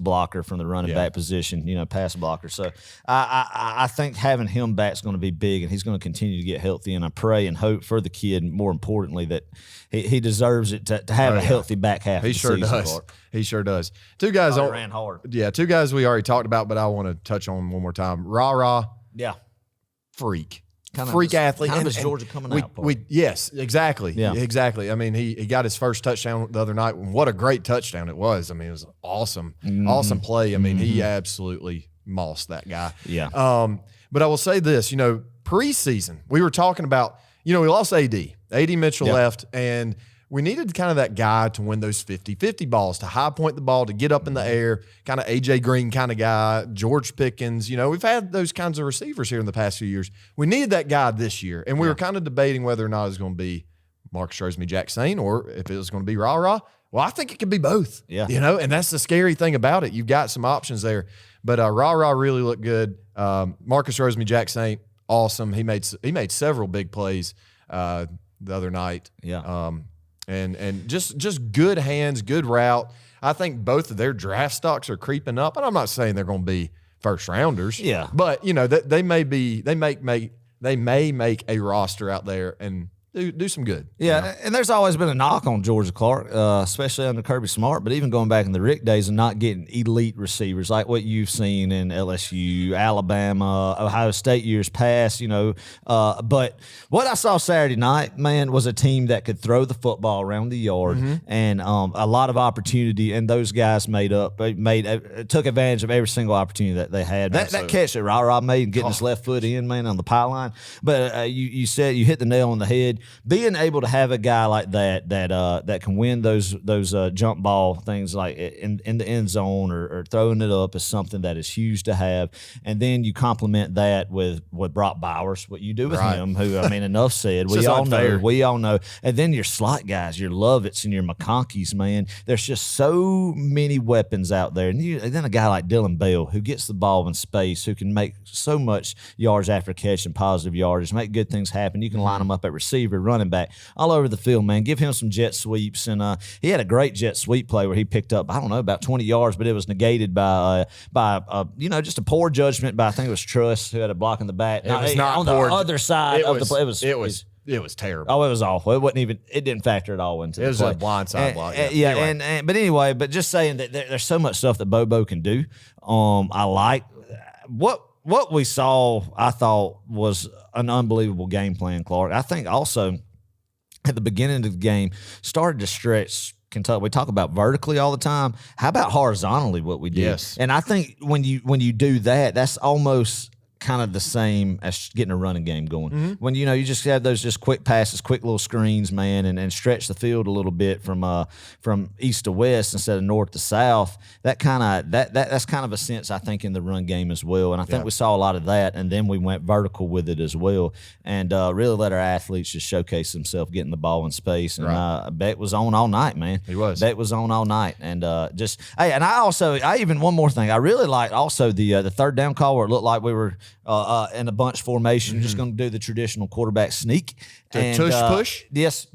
blocker from the running back position, pass blocker. So I think having him back is going to be big, and he's going to continue to get healthy. And I pray and hope for the kid, more importantly, that he deserves it to have a healthy back half. He sure does. He sure does. Two guys ran hard. Yeah, two guys we already talked about, but I want to touch on one more time. Rah-Rah. Yeah. Freak. Freak athlete. Kind of his Georgia coming out part. Yes, exactly. Yeah, exactly. I mean, he got his first touchdown the other night. What a great touchdown it was. I mean, it was awesome. Awesome play. I mean, he absolutely mossed that guy. Yeah. But I will say this, preseason, we were talking about, we lost AD. AD Mitchell left, and we needed kind of that guy to win those 50-50 balls, to high point the ball, to get up in the air, kind of A.J. Green kind of guy, George Pickens. We've had those kinds of receivers here in the past few years. We needed that guy this year, and we were kind of debating whether or not it was going to be Marcus Rosemy-Jacksain or if it was going to be Rah-Rah. Well, I think it could be both, and that's the scary thing about it. You've got some options there. But Rah-Rah really looked good. Marcus Rosemy-Jacksain, awesome. He made several big plays the other night. Yeah. And just good hands, good route. I think both of their draft stocks are creeping up, and I'm not saying they're going to be first rounders. Yeah, but they may make a roster out there and do some good. Yeah, and there's always been a knock on Georgia, Clark, especially under Kirby Smart, but even going back in the Rick days and not getting elite receivers like what you've seen in LSU, Alabama, Ohio State years past, but what I saw Saturday night, man, was a team that could throw the football around the yard and a lot of opportunity, and those guys took advantage of every single opportunity that they had. That catch that Rah-Rah made, getting his left foot in, man, on the pylon, but you said you hit the nail on the head. Being able to have a guy like that can win those jump ball things like in the end zone or throwing it up is something that is huge to have. And then you complement that with Brock Bowers, what you do with him, who, I mean, enough said. We all know. And then your slot guys, your Lovitts and your McConkeys, man. There's just so many weapons out there. And then a guy like Dylan Bell, who gets the ball in space, who can make so much yards after catch and positive yardage, make good things happen. You can line them up at receiver, running back, all over the field, man. Give him some jet sweeps. And he had a great jet sweep play where he picked up, I don't know, about 20 yards, but it was negated by just a poor judgment by, I think it was Truss, who had a block in the back. It was not on poor. The other side of the play. It was terrible. Oh, it was awful. It didn't factor at all into it. It was play. a blindside block. But just saying that there's so much stuff that Bobo can do. I like what we saw. I thought was an unbelievable game plan, Clark. I think also at the beginning of the game started to stretch Kentucky. We talk about vertically all the time. How about horizontally what we did? Yes. And I think when you do that, that's almost kind of the same as getting a running game going. When you just have those just quick passes, quick little screens, man, and stretch the field a little bit from east to west instead of north to south. That's kind of a sense, I think, in the run game as well. And I think we saw a lot of that, and then we went vertical with it as well, and really let our athletes just showcase themselves getting the ball in space. And Beck was on all night, man. He was. Beck was on all night, and one more thing. I really liked also the third down call where it looked like we were in a bunch formation, just going to do the traditional quarterback sneak. And, push? Yes.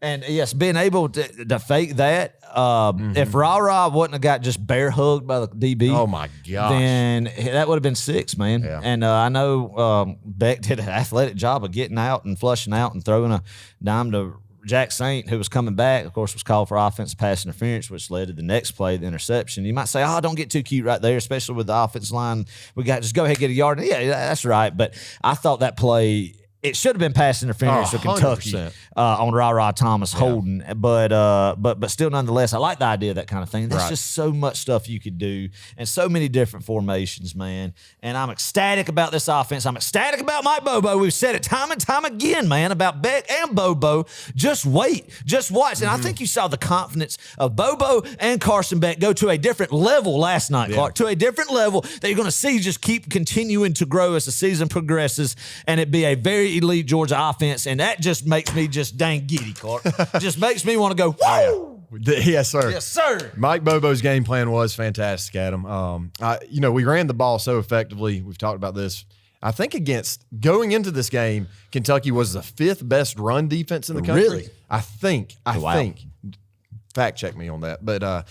And, yes, being able to fake that. If Ra wouldn't have got just bear hugged by the DB, oh my gosh, then that would have been 6, man. Yeah. And I know Beck did an athletic job of getting out and flushing out and throwing a dime to Jack Saint, who was coming back, of course, was called for offensive pass interference, which led to the next play, the interception. You might say, oh, don't get too cute right there, especially with the offensive line. Just go ahead and get a yard. Yeah, that's right. But I thought that play, it should have been pass interference for Kentucky on Ra Thomas holding, but still, nonetheless, I like the idea of that kind of thing. There's just so much stuff you could do and so many different formations, man. And I'm ecstatic about this offense. I'm ecstatic about Mike Bobo. We've said it time and time again, man, about Beck and Bobo. Just wait, just watch. And I think you saw the confidence of Bobo and Carson Beck go to a different level last night, Clark, to a different level that you're going to see just keep continuing to grow as the season progresses, and it be a very elite Georgia offense, and that just makes me just dang giddy, Clark. Just makes me want to go, woo! Yes, sir. Yes, sir. Mike Bobo's game plan was fantastic, Adam. We ran the ball so effectively. We've talked about this. I think going into this game, Kentucky was the 5th best run defense in the country. Really? I think. Fact check me on that. But,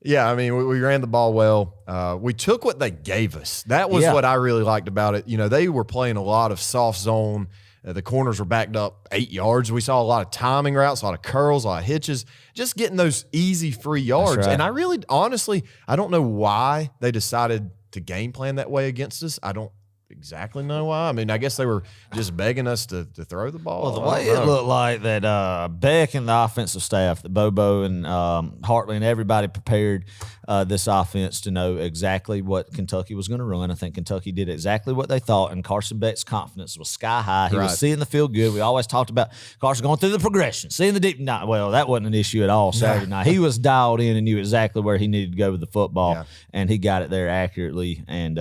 yeah, I mean, we ran the ball well. We took what they gave us. That was what I really liked about it. They were playing a lot of soft zone. The corners were backed up 8 yards. We saw a lot of timing routes, a lot of curls, a lot of hitches, just getting those easy free yards. That's right. And I really, honestly, I don't know why they decided to game plan that way against us. I don't exactly know why. I mean, I guess they were just begging us to throw the ball. Well, the way it looked like that Beck and the offensive staff, the Bobo and Hartley and everybody prepared this offense to know exactly what Kentucky was going to run. I think Kentucky did exactly what they thought, and Carson Beck's confidence was sky high. He was seeing the field good. We always talked about Carson going through the progression, seeing the deep. Well, that wasn't an issue at all Saturday night. He was dialed in and knew exactly where he needed to go with the football, and he got it there accurately. And,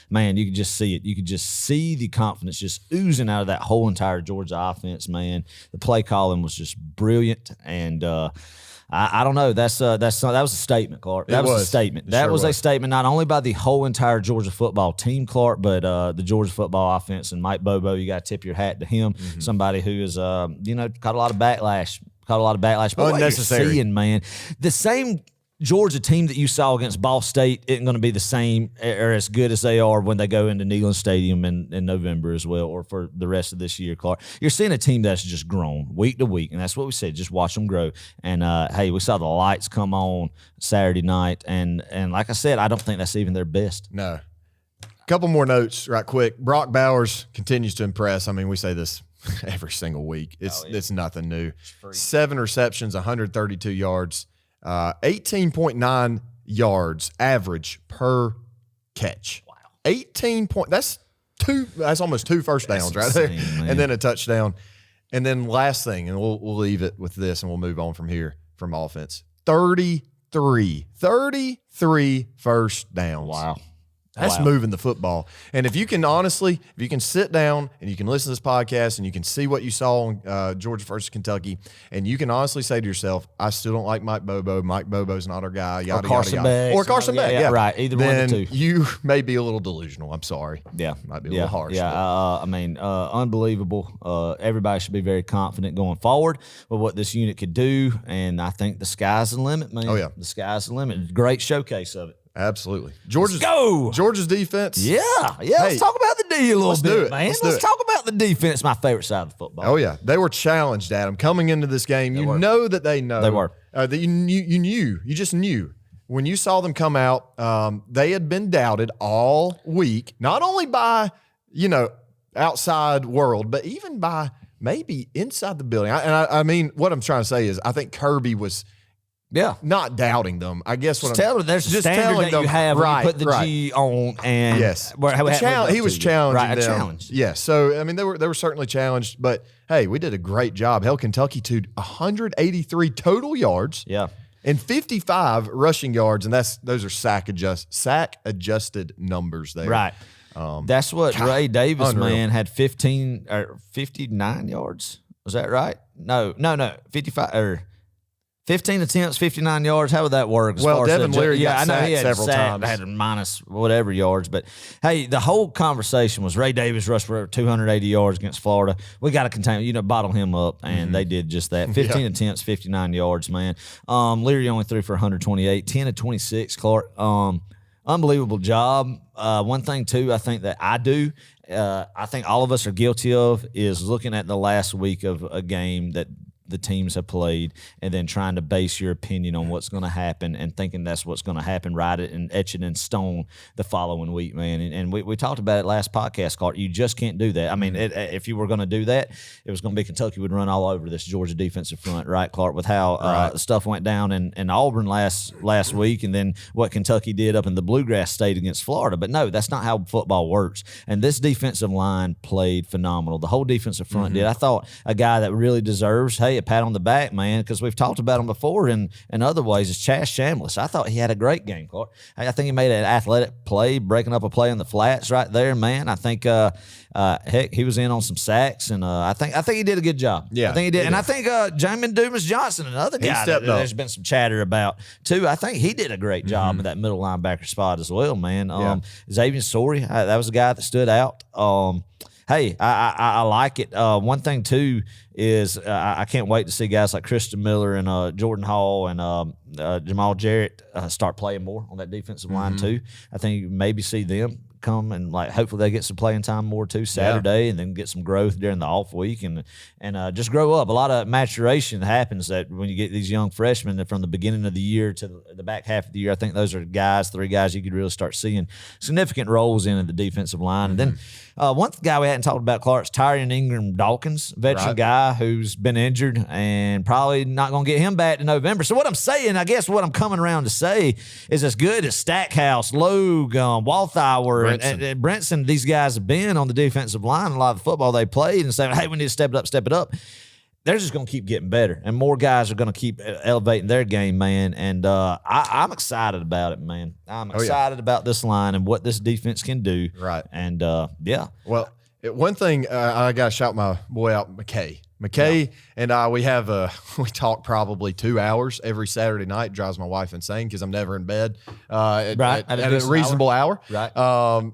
man, you could just see it. You could just see the confidence just oozing out of that whole entire Georgia offense, man. The play calling was just brilliant, and I don't know. That was a statement, Clark. That was a statement. That was a statement not only by the whole entire Georgia football team, Clark, but the Georgia football offense and Mike Bobo. You got to tip your hat to him. Somebody who is, caught a lot of backlash. But what you're seeing, man, the same Georgia team that you saw against Ball State isn't going to be the same or as good as they are when they go into Neyland Stadium in November as well, or for the rest of this year, Clark. You're seeing a team that's just grown week to week, and that's what we said. Just watch them grow. And, hey, we saw the lights come on Saturday night, and like I said, I don't think that's even their best. No. A couple more notes right quick. Brock Bowers continues to impress. I mean, we say this every single week. It's nothing new. 7 receptions, 132 yards. 18.9 yards average per catch. Wow. 18 point. That's almost 2 first downs right there. Man. And then a touchdown. And then last thing, and we'll leave it with this and we'll move on from here from offense. 33 first downs. Wow. That's moving the football. And if you can sit down and you can listen to this podcast and you can see what you saw on Georgia versus Kentucky, and you can honestly say to yourself, I still don't like Mike Bobo. Mike Bobo's not our guy. Yada, or Carson Beck. Or Carson Beck. Yeah, right. Either one of the two. You may be a little delusional. I'm sorry. Yeah. Might be a little harsh. Yeah. I mean, unbelievable. Everybody should be very confident going forward with what this unit could do. And I think the sky's the limit, man. Oh, yeah. The sky's the limit. Great showcase of it. Absolutely. Georgia's defense. Yeah. Hey, let's talk about the D a little bit, man. Let's talk about the defense, my favorite side of the football. Oh, yeah. They were challenged, Adam, coming into this game. They know that they know. They were. That you knew. You just knew. When you saw them come out, they had been doubted all week, not only by, outside world, but even by maybe inside the building. I mean, what I'm trying to say is I think Kirby was – not doubting them. I guess what there's a standard that you have when you put the G on, and he was challenging them. Challenge. Yes, so I mean they were certainly challenged, but hey, we did a great job. Held Kentucky to 183 total yards. Yeah. And 55 rushing yards, and those are sack adjusted numbers there. Right. That's what Ray Davis, unreal. Man, had 59 yards. Was that right? No, 55 or 15 attempts, 59 yards. How would that work? Well, Devin Leary got sacked several times. Had minus whatever yards. But, hey, the whole conversation was Ray Davis rushed for 280 yards against Florida. We got to contain, bottle him up, and they did just that. 15 attempts, 59 yards, man. Leary only threw for 128, 10 of 26, Clark. Unbelievable job. One thing, too, I think that I do, I think all of us are guilty of, is looking at the last week of a game that the teams have played and then trying to base your opinion on what's going to happen and thinking that's what's going to happen, write it and etch it in stone the following week, man. And we talked about it last podcast, Clark. You just can't do that. I mean, if you were going to do that, it was going to be Kentucky would run all over this Georgia defensive front, right, Clark, with how stuff went down in Auburn last week and then what Kentucky did up in the Bluegrass State against Florida. But no, that's not how football works. And this defensive line played phenomenal. The whole defensive front did. I thought a guy that really deserves, hey, a pat on the back, man, because we've talked about him before in other ways, is Chaz Chambliss. I thought he had a great game, Clark. I think he made an athletic play, breaking up a play in the flats right there, man. I think, heck, he was in on some sacks, and I think he did a good job. Yeah, I think he did. And I think Jamin Dumas-Johnson, another guy that there's been some chatter about, too, I think he did a great job in that middle linebacker spot as well, man. Xavier Sorey, that was a guy that stood out. Hey, I like it. One thing, too, is I can't wait to see guys like Christian Miller and Jordan Hall and Jamal Jarrett start playing more on that defensive line, too. I think maybe see them come and hopefully they get some playing time more too Saturday and then get some growth during the off week and just grow up. A lot of maturation happens that when you get these young freshmen that from the beginning of the year to the back half of the year. I think those are three guys you could really start seeing significant roles in the defensive line. And then one guy we hadn't talked about, Clark, is Tyrion Ingram-Dawkins, veteran guy who's been injured and probably not going to get him back to November. So what I'm saying, I guess what I'm coming around to say is as good as Stackhouse, Logue, Walthour, and Brinson, these guys have been on the defensive line, a lot of the football they played, and saying, hey, we need to step it up. They're just going to keep getting better, and more guys are going to keep elevating their game, man. And I'm excited about it, man. I'm excited about this line and what this defense can do. Right. And, Well, one thing I got to shout my boy out, McKay and I, we talk probably 2 hours every Saturday night. Drives my wife insane because I'm never in bed at a reasonable hour. Right.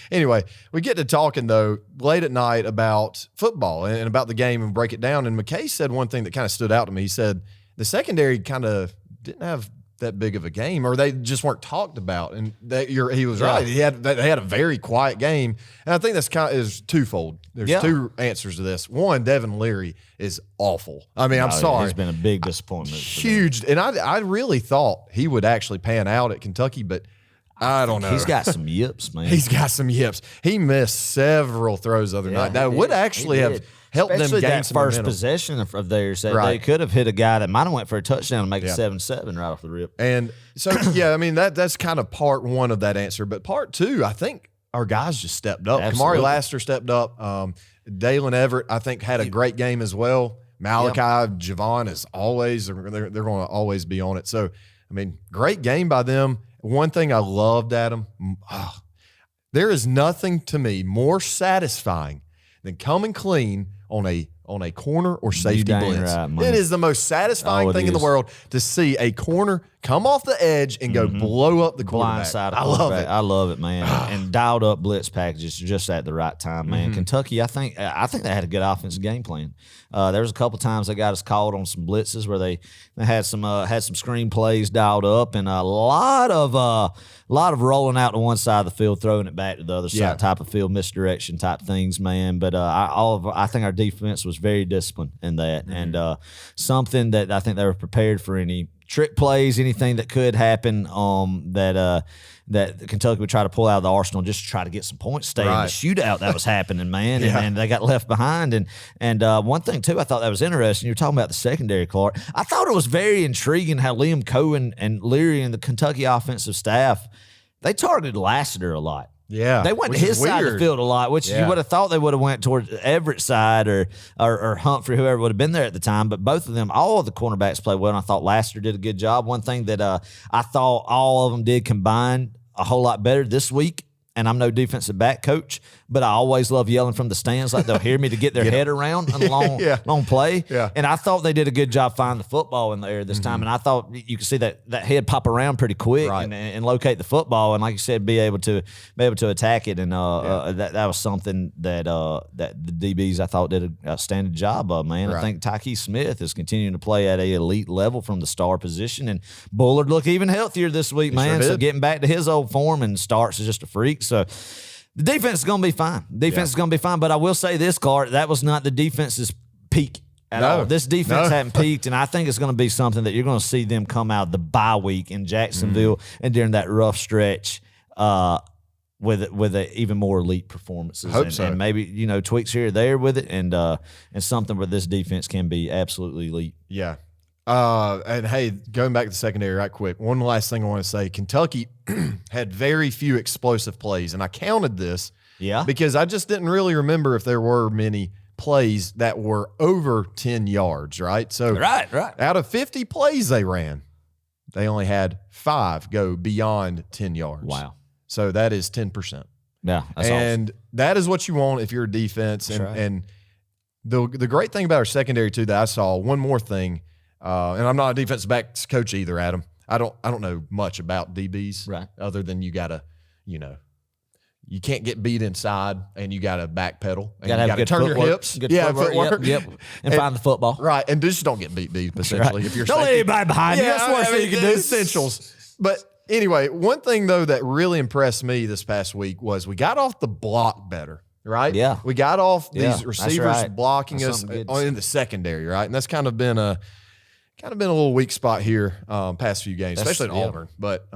Anyway, we get to talking, though, late at night about football and about the game and break it down. And McKay said one thing that kind of stood out to me. He said the secondary kind of didn't have that big of a game, or they just weren't talked about. And he was right. They had a very quiet game, and I think that's is twofold. There's two answers to this. One, Devin Leary is awful. I mean, I'm sorry, he's been a big disappointment. Huge, and I really thought he would actually pan out at Kentucky, but I don't know. He's got some yips, man. He's got some yips. He missed several throws the other night. That would actually have helped them gain that some first momentum. Possession of theirs. They could have hit a guy that might have went for a touchdown and make it 7-7 right off the rip. And so, I mean, that's kind of part one of that answer. But part two, I think our guys just stepped up. Absolutely. Kamari Lassiter stepped up. Dalen Everett, I think, had a great game as well. Malachi, Javon is always, they're going to always be on it. So, I mean, great game by them. One thing I loved, Adam, there is nothing to me more satisfying than coming clean on a corner or safety blitz. Right, it is the most satisfying thing in the world to see a corner come off the edge and go blow up the quarterback. Blindside I love it. I love it, man. And dialed up blitz packages just at the right time, man. Kentucky, I think they had a good offensive game plan. There was a couple times they got us called on some blitzes where they had some screen plays dialed up and a lot of rolling out to one side of the field, throwing it back to the other side, type of field misdirection type things, man. But I think our defense was very disciplined in that, and something that I think they were prepared for any trick plays, anything that could happen that Kentucky would try to pull out of the arsenal just to try to get some points, stay in the shootout that was happening, man. And they got left behind. And one thing, too, I thought that was interesting. You were talking about the secondary, Clark. I thought it was very intriguing how Liam Cohen and Leary and the Kentucky offensive staff, they targeted Lassiter a lot. Yeah, they went to his side of the field a lot, which you would have thought they would have went towards Everett's side or Humphrey, whoever would have been there at the time. But both of them, all of the cornerbacks played well, and I thought Lassiter did a good job. One thing that I thought all of them did combine a whole lot better this week, and I'm no defensive back coach, but I always love yelling from the stands like they'll hear me to get their head around on a long play. Yeah. And I thought they did a good job finding the football in the air this time, and I thought you could see that head pop around pretty quick and locate the football, and like you said, be able to attack it, and that was something that the DBs I thought did an outstanding job of, man. I think Tyke Smith is continuing to play at an elite level from the star position, and Bullard looked even healthier this week, man. So getting back to his old form, and Starks is just a freak. So the defense is going to be fine. Defense is going to be fine. But I will say this, Clark, that was not the defense's peak at all. This defense hadn't peaked, and I think it's going to be something that you're going to see them come out the bye week in Jacksonville and during that rough stretch with even more elite performances. And maybe, tweaks here or there with it, and something where this defense can be absolutely elite. Yeah. And hey, going back to the secondary right quick, one last thing I want to say. Kentucky had very few explosive plays, and I counted this because I just didn't really remember if there were many plays that were over 10 yards, right? So out of 50 plays they ran, they only had 5 go beyond 10 yards. Wow. So that is 10%. Yeah, that's and awesome. That is what you want if you're a defense. And the great thing about our secondary too that I saw, one more thing, and I'm not a defensive backs coach either, Adam. I don't know much about DBs other than you gotta, you can't get beat inside, and you gotta backpedal, and you gotta turn your hips, footwork. And find the football, right? And just don't get beat essentially. If you're don't let anybody behind you. That's the worst thing you can do. Essentials, but. Anyway, one thing, though, that really impressed me this past week was we got off the block better, right? Yeah. We got off these receivers blocking us in the secondary, right? And that's kind of been a little weak spot here past few games, especially at Auburn. But,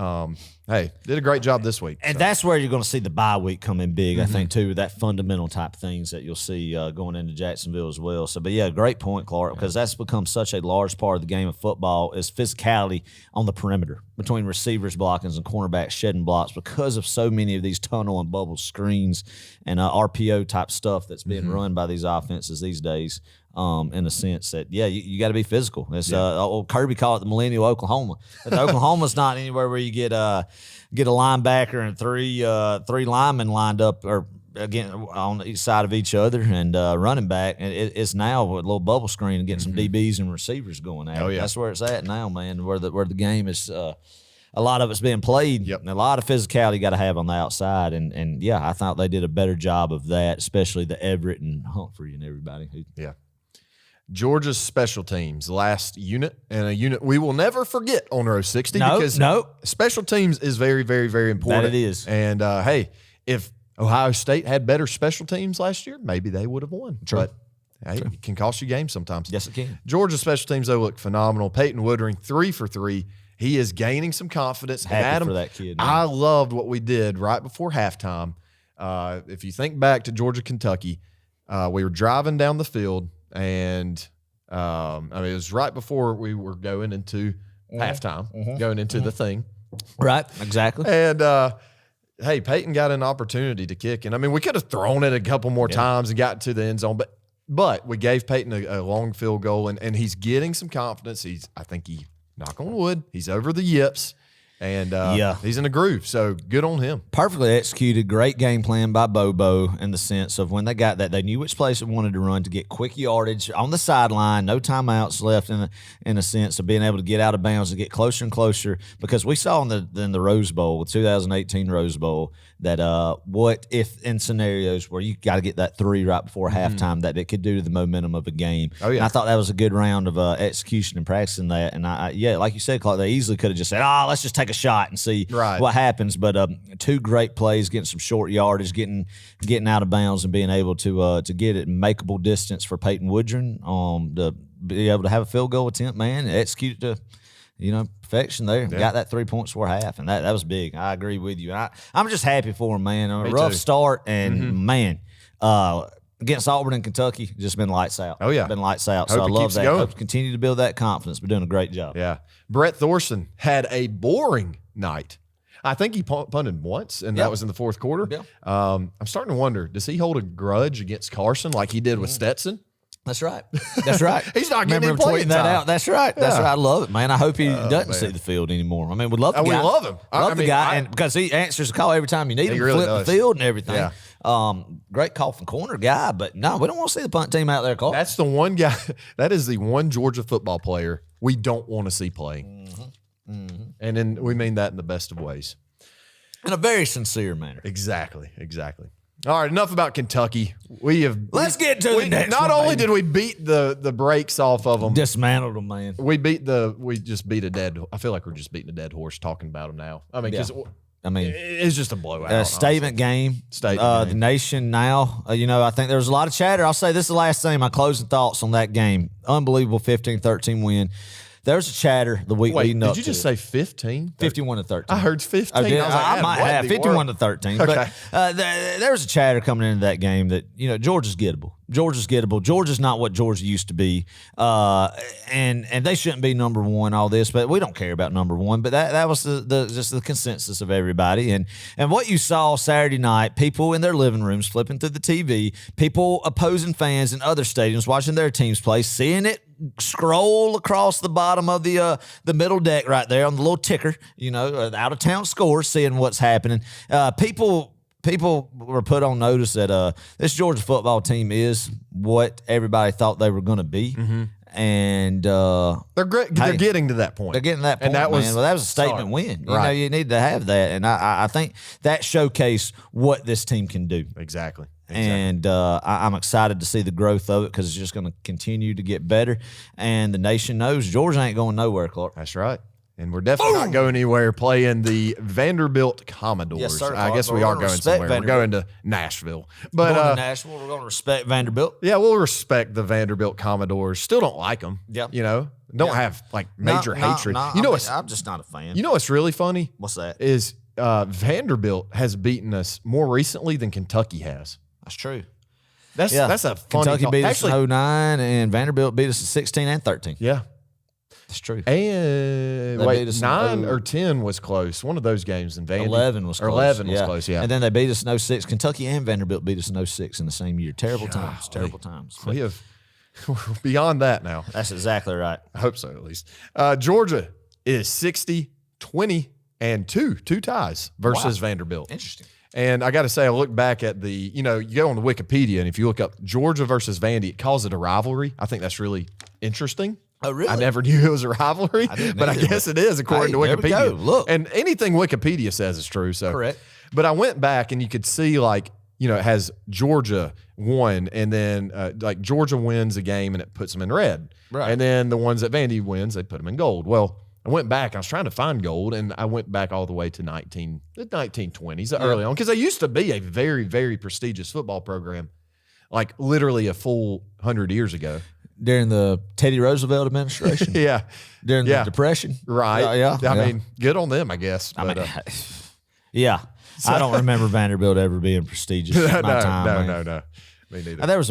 hey, did a great job this week. And that's where you're going to see the bye week come in big, I think, too, that fundamental type things that you'll see going into Jacksonville as well. So, but, yeah, great point, Clark, because that's become such a large part of the game of football is physicality on the perimeter between receivers blocking and cornerbacks shedding blocks because of so many of these tunnel and bubble screens and RPO type stuff that's being run by these offenses these days. In a sense that, you got to be physical. It's Kirby called it the Millennial Oklahoma. But Oklahoma's not anywhere where you get a linebacker and three linemen lined up or again on each side of each other and running back. And it's now with a little bubble screen and getting some DBs and receivers going at it. That's where it's at now, man. Where the game is. A lot of it's being played, and a lot of physicality got to have on the outside, and I thought they did a better job of that, especially the Everett and Humphrey and everybody. Georgia's special teams, last unit, and a unit we will never forget on Row 60 because special teams is very, very, very important. That it is. And, hey, if Ohio State had better special teams last year, maybe they would have won. True. But, hey, it can cost you games sometimes. Yes, it can. Georgia's special teams, though, look phenomenal. Peyton Woodring, 3 for 3. He is gaining some confidence. Happy Adam, for that kid, man. I loved what we did right before halftime. If you think back to Georgia-Kentucky, we were driving down the field, and it was right before we were going into halftime, going into the thing. Right, exactly. And, hey, Peyton got an opportunity to kick. And, we could have thrown it a couple more times and got to the end zone, but we gave Peyton a long field goal, and he's getting some confidence. I think he – knock on wood, he's over the yips, and he's in a groove. So good on him. Perfectly executed, great game plan by Bobo in the sense of when they got that, they knew which place they wanted to run to get quick yardage on the sideline, no timeouts left in a sense of being able to get out of bounds and get closer and closer. Because we saw in the Rose Bowl, the 2018 Rose Bowl, that what if in scenarios where you got to get that 3 right before halftime that it could do to the momentum of a game. Oh, yeah. And I thought that was a good round of execution and practicing that. And like you said, Clark, they easily could have just said, let's just take a shot and see what happens. But 2 great plays, getting some short yardage, getting out of bounds and being able to get it in makeable distance for Peyton Woodring to be able to have a field goal attempt, man, execute it to perfection there. Yeah. Got that 3 points for half, and that was big. I agree with you. I'm just happy for him, man. A rough start, and man, against Auburn and Kentucky, just been lights out. Oh yeah, been lights out. So I love that. Hope to continue to build that confidence. We're doing a great job. Yeah, Brett Thorson had a boring night. I think he punted once, and that was in the fourth quarter. Yeah. I'm starting to wonder, does he hold a grudge against Carson like he did with Stetson? That's right. That's right. He's not getting Remember playing tweeting that time. out. That's right. That's right. I love it, man. I hope he doesn't man. see the field anymore. I mean, we'd love the guy. We love him. Love the guy, and because he answers the call every time you need him, really flip does. the field and everything. Yeah. Great call from corner guy, but no, we don't want to see the punt team out there, Carl. That's the one guy. That is the one Georgia football player we don't want to see playing. And then we mean that in the best of ways. In a very sincere manner. Exactly. All right, enough about Kentucky. Let's get to the next Not one, only baby. did we beat the brakes off of them, Dismantled them, man. we just beat a dead. I feel like we're just beating a dead horse talking about them now. I mean, because it's just a blowout. Statement game. Statement The game. Nation now. I think there was a lot of chatter. I'll say this is the last thing, my closing thoughts on that game. Unbelievable 15-13 win. There's a chatter the week Wait, leading up did you to just it. say 15? 51-13. I heard 15. I did. I was like, I might what have in the world? 51-13. Okay. But there was a chatter coming into that game that Georgia's gettable. Georgia's not what Georgia used to be, and they shouldn't be number one. All this, but we don't care about number one. But that was just the consensus of everybody. And what you saw Saturday night, people in their living rooms flipping through the TV, people opposing fans in other stadiums watching their teams play, seeing it scroll across the bottom of the middle deck right there on the little ticker, out of town scores, seeing what's happening. People were put on notice that this Georgia football team is what everybody thought they were going to be, and They're great. They're getting to that point. they're getting to that point. And that was a statement win. Right. You need to have that, and I think that showcased what this team can do. Exactly. And I'm excited to see the growth of it because it's just going to continue to get better. And the nation knows Georgia ain't going nowhere, Clark. That's right. And we're definitely not going anywhere playing the Vanderbilt Commodores. Yes, sir, I guess Clark. we We're are gonna going respect somewhere. Vanderbilt. We're going to Nashville. But We're going to Nashville. We're going to respect Vanderbilt. yeah, we'll respect the Vanderbilt Commodores. Still don't like them. Yeah. Don't have like major hatred. I'm just not a fan. You know what's really funny? What's that? Is Vanderbilt has beaten us more recently than Kentucky has. That's true. That's a funny Kentucky thought. beat us Actually, in 09, and Vanderbilt beat us in 16 and 13. yeah. That's true. And They beat us in 9 or 10 was close. One of those games in Vandy. 11 was close. 11 was close, yeah. And then they beat us in 06. Kentucky and Vanderbilt beat us in 06 in the same year. Terrible times. Terrible times. We have beyond that now. That's exactly right. I hope so, at least. Georgia is 60, 20, and 2 ties versus Vanderbilt. Interesting. And I got to say, I look back at you go on the Wikipedia, and if you look up Georgia versus Vandy, it calls it a rivalry. I think that's really interesting. Oh, really? I never knew it was a rivalry, but I guess it is according to Hey, there we Wikipedia. go. Look. And anything Wikipedia says is true. So Correct. But I went back, and you could see it has Georgia won, and then Georgia wins a game, and it puts them in red. Right. And then the ones that Vandy wins, they put them in gold. Well, I went back. I was trying to find gold, and I went back all the way to the 1920s, early on, because they used to be a very, very prestigious football program, like literally a full 100 years ago. During the Teddy Roosevelt administration. Yeah. During the Depression. Right. Yeah. I mean, good on them, I guess. But, Yeah. I don't remember Vanderbilt ever being prestigious at my time. No. Me neither. There was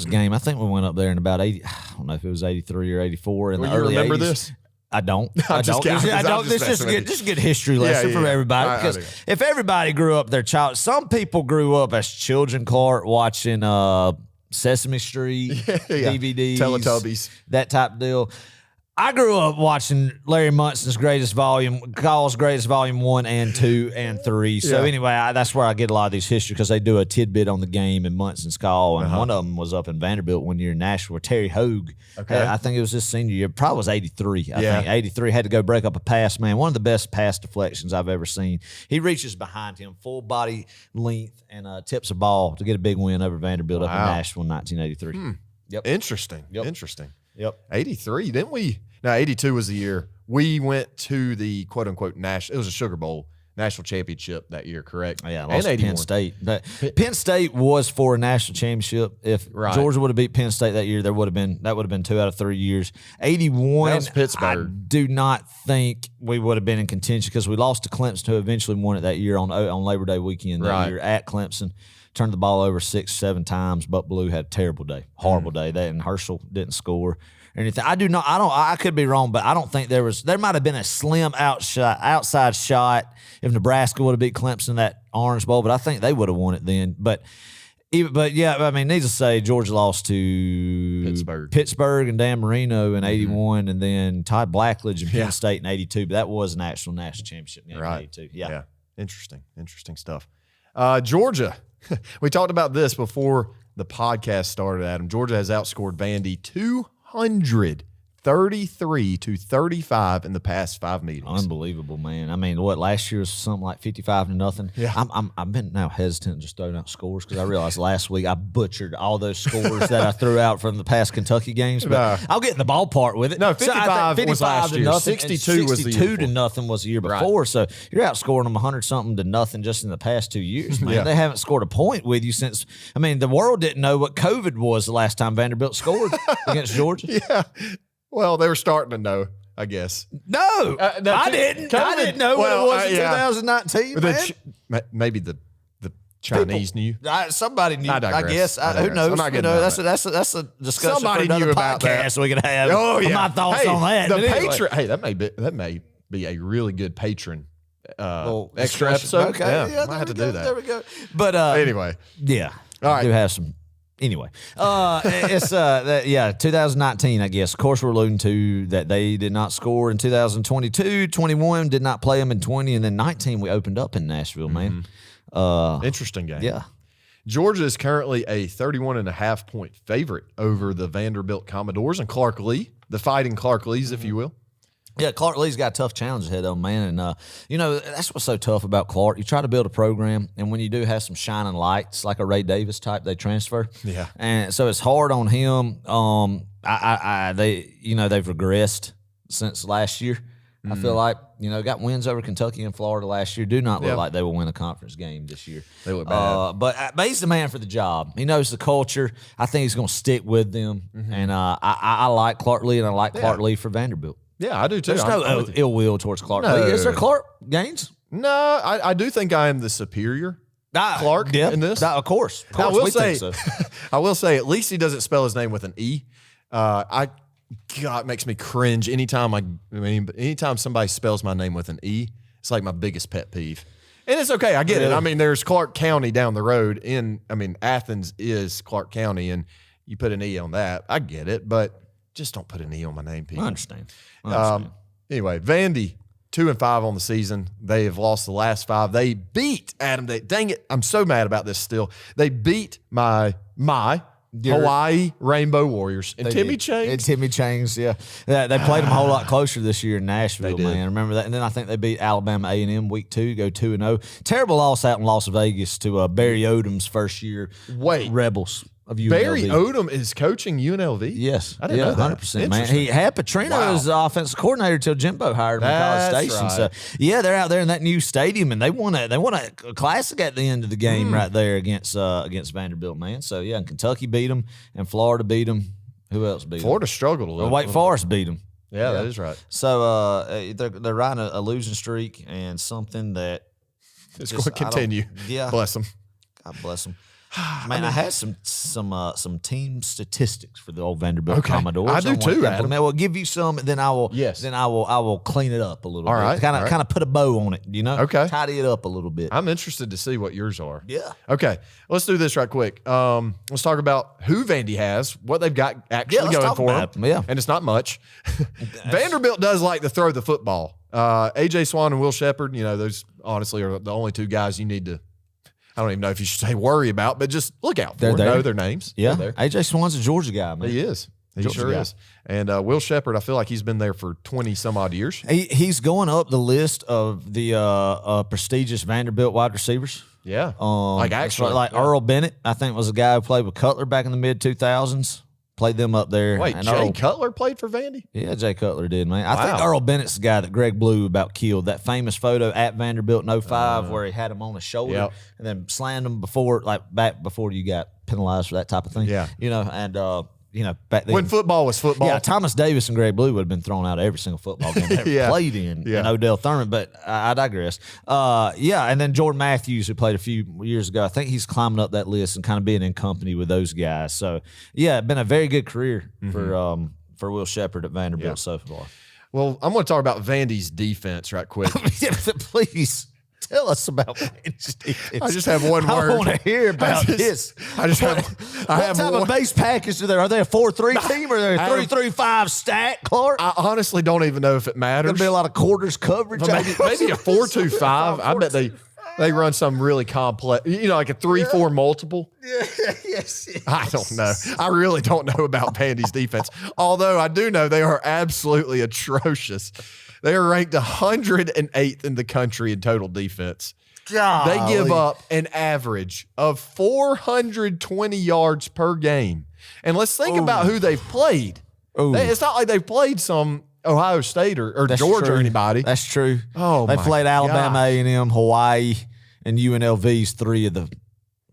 a game. I think we went up there in about 80. I don't know if it was 83 or 84 in the early 80s. You remember this? I don't. I'm just kidding. I don't. I'm just It's just messing with just a good history lesson from everybody. Because if everybody grew up their child, some people grew up as children, Clark, watching Sesame Street, DVDs, Teletubbies, that type of deal. I grew up watching Larry Munson's Call's Greatest Volume 1 and 2 and 3. So anyway, that's where I get a lot of these history because they do a tidbit on the game in Munson's Call. And one of them was up in Vanderbilt one year in Nashville where Terry Hogue, I think it was his senior year, probably was 83. I think 83 had to go break up a pass, man. One of the best pass deflections I've ever seen. He reaches behind him, full body length, and tips a ball to get a big win over Vanderbilt up in Nashville in 1983. Yep. Interesting. Yep. 83, didn't we? No, 82 was the year we went to the quote unquote it was a Sugar Bowl national championship that year, correct? Yeah, lost to Penn State. Penn State was for a national championship. If Georgia would have beat Penn State that year, that would have been 2 out of 3 years. 81, that was Pittsburgh. I do not think we would have been in contention because we lost to Clemson, who eventually won it that year on Labor Day weekend that year at Clemson. Turned the ball over 6-7 times. But Blue had a terrible day, horrible day. And Herschel didn't score or anything. I could be wrong, but I don't think there might have been a slim outside shot if Nebraska would have beat Clemson in that Orange Bowl, but I think they would have won it then. But But yeah, I mean, needless to say, Georgia lost to Pittsburgh and Dan Marino in 81, and then Todd Blackledge and Penn State in 82. But that was an actual national championship game in 82. Yeah. Interesting stuff. Georgia, we talked about this before the podcast started, Adam. Georgia has outscored Vandy 233-35 in the past 5 meetings. Unbelievable, man. I mean, last year was something like 55-0. Yeah. I've been now hesitant just throwing out scores because I realized last week I butchered all those scores that I threw out from the past Kentucky games. But I'll get in the ballpark with it. No, 55 was last year. 62 was the year 62-0 was the year before. Right. So you're outscoring them 100-something to nothing just in the past 2 years, man. They haven't scored a point with you since. I mean, the world didn't know what COVID was the last time Vanderbilt scored against Georgia. Yeah. Well, they were starting to know, I guess. No, I didn't. I didn't know what it was in 2019, man. Maybe the Chinese knew. Somebody knew. I guess. Who knows? That's a discussion somebody for another knew about podcast that. We can have. Oh yeah, my thoughts on that. The patron. Hey, that may be a really good patron extra episode. Okay, yeah, might have to do that. There we go. But anyway, yeah, all right. I do have some. Anyway, it's 2019, I guess. Of course, we're alluding to that they did not score in 2022. 21 did not play them in 20, and then 19 we opened up in Nashville, man. Interesting game. Yeah. Georgia is currently a 31.5-point favorite over the Vanderbilt Commodores and Clark Lee, the Fighting Clark Lees, if you will. Yeah, Clark Lee's got a tough challenge ahead of him, man. And, that's what's so tough about Clark. You try to build a program, and when you do have some shining lights, like a Ray Davis type, they transfer. Yeah. And so it's hard on him. They've regressed since last year. I feel like, got wins over Kentucky and Florida last year. Do not look like they will win a conference game this year. They look bad. But he's the man for the job. He knows the culture. I think he's going to stick with them. And I like Clark Lee, and I like Clark Lee for Vanderbilt. Yeah, I do too. There's no ill will towards Clark Lee. Is there Clark Gaines? No, I do think I am the superior Clark in this. Of course. I will say, I will say, at least he doesn't spell his name with an E. God, it makes me cringe anytime anytime somebody spells my name with an E. It's like my biggest pet peeve. And it's okay. I get it. I mean, there's Clark County down the road. Athens is Clark County, and you put an E on that. I get it, but just don't put an E on my name, people. I understand. Anyway, Vandy, 2-5 on the season. They have lost the last 5. They beat Adam. Dang it. I'm so mad about this still. They beat my Hawaii Rainbow Warriors and Timmy Chang. And Timmy Chang's, yeah. They played them a whole lot closer this year in Nashville, man. Remember that? And then I think they beat Alabama A&M week 2, go 2-0. Terrible loss out in Las Vegas to Barry Odom's first year Rebels. Of UNLV. Barry Odom is coaching UNLV? Yes. I didn't know that. 100%, man. He had Petrino as the offensive coordinator till Jimbo hired him in College Station. Right. So, yeah, they're out there in that new stadium, and they won a classic at the end of the game right there against Vanderbilt, man. So, yeah, and Kentucky beat them, and Florida beat them. Who else beat them? Florida struggled a little. Wake Forest beat them. Yeah, that is right. So, they're riding a losing streak and something that it's going to continue. Yeah. Bless them. God bless them. Man, I had some team statistics for the old Vanderbilt Commodores. I do too, Adam. We'll give you some, and then I will clean it up a little bit. All right. Kind of put a bow on it, Okay. Tidy it up a little bit. I'm interested to see what yours are. Yeah. Okay. Let's do this right quick. Let's talk about who Vandy has, what they've got actually going for them. Yeah. And it's not much. Vanderbilt does like to throw the football. A.J. Swan and Will Shepherd, those honestly are the only two guys you need to, I don't even know if you should say worry about, but just look out for them. Know their names. Yeah. A.J. Swan's a Georgia guy, man. He is. He sure is. And Will Shepherd, I feel like he's been there for 20-some-odd years. He's going up the list of the prestigious Vanderbilt wide receivers. Yeah. Earl Bennett, I think, was a guy who played with Cutler back in the mid-2000s. Played them up there. Wait, Jay Cutler played for Vandy? Yeah, Jay Cutler did, man. I think Earl Bennett's the guy that Greg Blue about killed. That famous photo at Vanderbilt in 05 where he had him on his shoulder and then slammed him back before you got penalized for that type of thing. Yeah. Back then. When football was football. Yeah, Thomas Davis and Greg Blue would have been thrown out of every single football game they ever played in Odell Thurman, but I digress. And then Jordan Matthews, who played a few years ago, I think he's climbing up that list and kind of being in company with those guys. So, been a very good career for Will Shepherd at Vanderbilt so far. Well, I'm going to talk about Vandy's defense right quick. Please. Tell us about Vandy's defense. I just have one word. I want to hear about this. What type of base package do they? Are they a 4-3 team or are they a 3-3-5 stack, Clark? I honestly don't even know if it matters. There'll be a lot of quarters coverage. Maybe a 4-2-5. I bet they run some really complex, like a 3-4 multiple. Yeah, yes. I don't know. I really don't know about Vandy's defense. Although I do know they are absolutely atrocious. They are ranked 108th in the country in total defense. Golly. They give up an average of 420 yards per game. And let's think about who they've played. It's not like they've played some Ohio State or Georgia or anybody. That's true. Oh, they played Alabama, A&M, Hawaii, and UNLV's 3 of the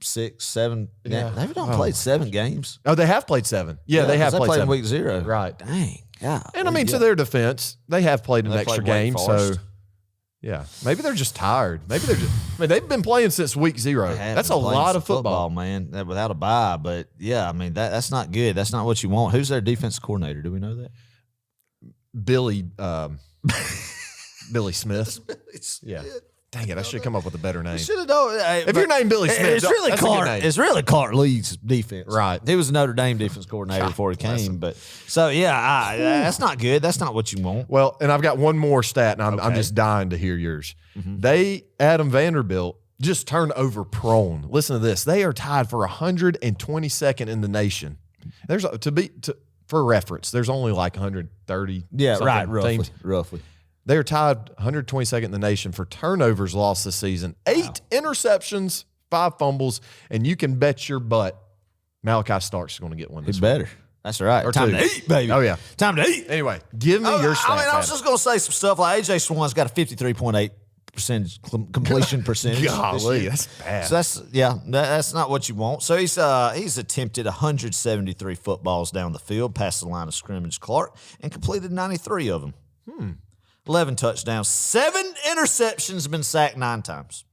6, 7. Yeah. They've not played 7 games. Oh, they have played 7. Yeah, they have played 7. In week 0. Right. Dang. Yeah. And to their defense, they have played an extra game. So, yeah, maybe they're just tired. Maybe they've been playing since week 0. That's a lot of football, man, without a bye. But yeah, that's not good. That's not what you want. Who's their defense coordinator? Do we know that? Billy Smith. Yeah. Dang it! I should come up with a better name. Should have known. If you're named Billy Smith, it's really Clark. It's really Clark Lee's defense, right? He was a Notre Dame defense coordinator before he came, but so that's not good. That's not what you want. Well, and I've got one more stat, and I'm just dying to hear yours. Mm-hmm. Vanderbilt just turnover prone. Listen to this. They are tied for 122nd in the nation. There's for reference. There's only like 130. Yeah, right. Teams. Roughly. They are tied 122nd in the nation for turnovers lost this season. 8 interceptions, 5 fumbles, and you can bet your butt Malachi Starks is going to get one this week. Better. That's right. Or Time 2. to eat, baby. Oh, yeah. Time to eat. Anyway, give me your stats. I was just going to say some stuff like A.J. Swann's got a 53.8% completion percentage. Golly, that's bad. So that's not what you want. So he's attempted 173 footballs down the field past the line of scrimmage, Clark, and completed 93 of them. 11 touchdowns, 7 interceptions, been sacked 9 times.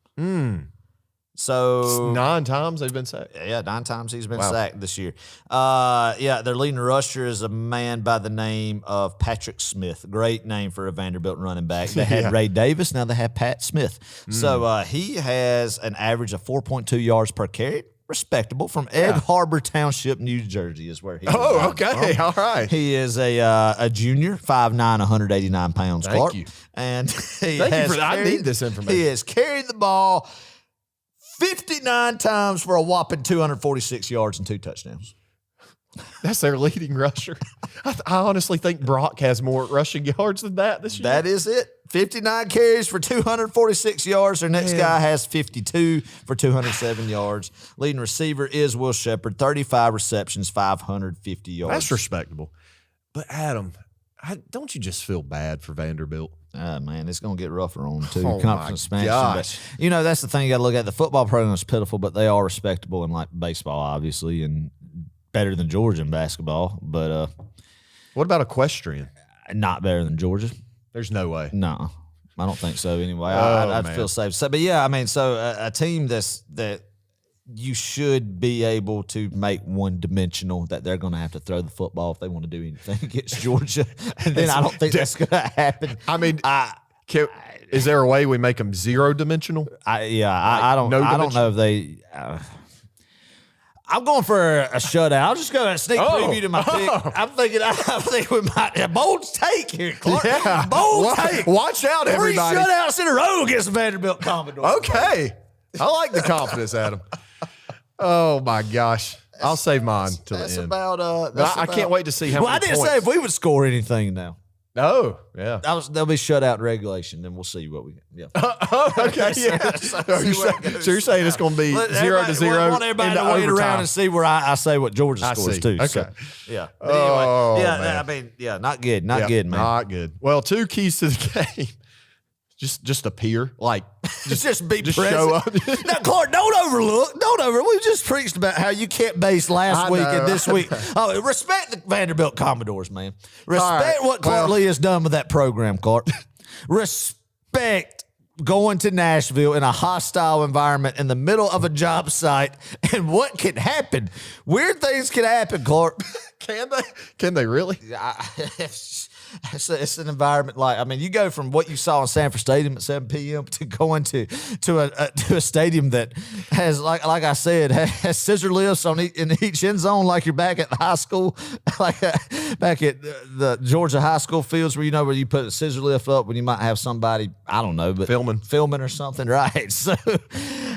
So 9 times they've been sacked? Yeah, 9 times he's been sacked this year. Their leading rusher is a man by the name of Patrick Smith. Great name for a Vanderbilt running back. They had Ray Davis, now they have Pat Smith. So he has an average of 4.2 yards per carry. Respectable, from Egg Harbor Township, New Jersey is where he is. Oh, okay. All right. He is a junior, 5'9", 189 pounds, Clark. Thank you. And I need this information. He has carried the ball 59 times for a whopping 246 yards and 2 touchdowns. That's their leading rusher. I honestly think Brock has more rushing yards than that this year. That is it. 59 carries for 246 yards. Their next guy has 52 for 207 yards. Leading receiver is Will Shepherd, 35 receptions, 550 yards. That's respectable. But Adam, don't you just feel bad for Vanderbilt? Man, it's going to get rougher on them, too. Oh, Conference my expansion. But, that's the thing you got to look at. The football program is pitiful, but they are respectable in, like, baseball, obviously, and better than Georgia in basketball. But what about equestrian? Not better than Georgia. There's no way. No, I don't think so anyway. I'd feel safe. So, but yeah, a team that you should be able to make one-dimensional, that they're going to have to throw the football if they want to do anything against Georgia. And then I don't think that's going to happen. I mean, is there a way we make them zero-dimensional? I don't know if they I'm going for a shutout. I'll just go a sneak preview to my pick. I think we might have bold take here, Clark. Yeah. Bold take. Watch out, everybody. 3 shutouts in a row against the Vanderbilt Commodores. Okay. I like the confidence, Adam. Oh, my gosh. I'll save mine till the end. I can't wait to see how many I didn't points. say if we would score anything now. Oh, yeah. They'll be shut out in regulation, then we'll see what we get. Yeah. Okay, yeah. So you're saying it's going to be 0-0. I want everybody to wait around and see where I say what Georgia scores, too. Okay. So, yeah. But anyway, not good. Not good, man. Not good. Well, 2 keys to the game. Just appear, just be present. Show up. Now, Clark, don't overlook. We just preached about how you can't base last week and this week. Oh, respect the Vanderbilt Commodores, man. Respect what Clark Lee has done with that program, Clark. Respect going to Nashville in a hostile environment in the middle of a job site, and what can happen? Weird things can happen, Clark. Can they? Can they really? it's an environment like, I mean, you go from what you saw in Sanford Stadium at 7 p.m. to going to a stadium that has, like I said, has scissor lifts in each end zone, like you're back at the high school, like back at the Georgia high school fields where where you put a scissor lift up when you might have somebody, I don't know, but filming or something, right? So,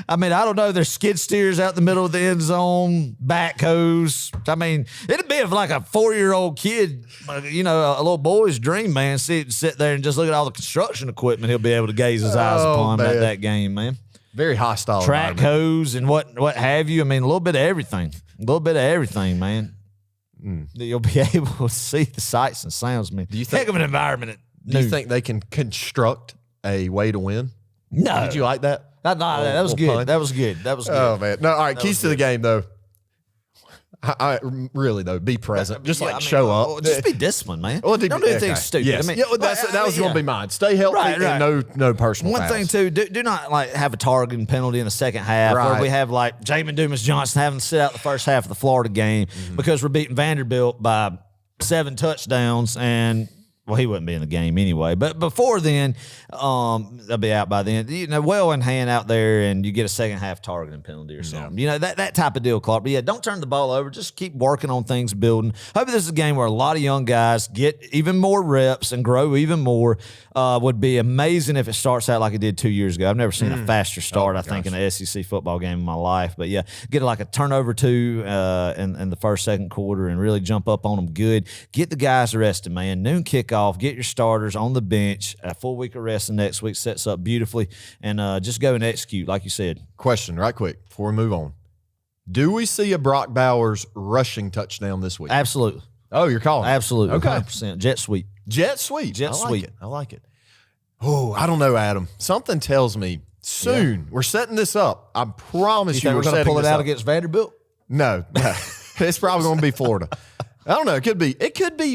I mean, I don't know. There's skid steers out the middle of the end zone, backhoes. I mean, it'd be like a 4-year-old kid, a little boy's dream, man. Sit there and just look at all the construction equipment he'll be able to gaze his eyes upon at that game, man. Very hostile. Track hose and what have you. I mean, a little bit of everything. Man. You'll be able to see the sights and sounds, man. Heck of an environment. Do you think they can construct a way to win? No. Did you like that? That was good. Pun. That was good. Oh, man. No, all right. Keys to the game, though. I really, though, be present. Just show up. Just be disciplined, man. Well, don't do anything stupid. Yes. That was going to be mine. Stay healthy and no personal One fouls. thing, too, do not have a targeting penalty in the second half where we have Jamin Dumas-Johnson having to sit out the first half of the Florida game because we're beating Vanderbilt by 7 touchdowns and... Well, he wouldn't be in the game anyway. But before then, they'll be out by then. Well in hand out there, and you get a second half targeting penalty or something. Yeah. That type of deal, Clark. But yeah, don't turn the ball over. Just keep working on things, building. Hopefully this is a game where a lot of young guys get even more reps and grow even more. Would be amazing if it starts out like it did 2 years ago. I've never seen a faster start, I think, in an SEC football game in my life. But yeah, get like a turnover two in the first, second quarter and really jump up on them good. Get the guys rested, man. Noon kickoff. Get your starters on the bench. A full week of rest the next week sets up beautifully. And just go and execute, like you said. Question right quick before we move on. Do we see a Brock Bowers rushing touchdown this week? Absolutely. Oh, you're calling? Absolutely. Okay. 100%. Jet sweep. Jet sweep. Jet sweep. I like it. Oh, I don't know, Adam. Something tells me soon we're setting this up. I promise you we're going to pull it out up against Vanderbilt? No. It's probably going to be Florida. I don't know. It could be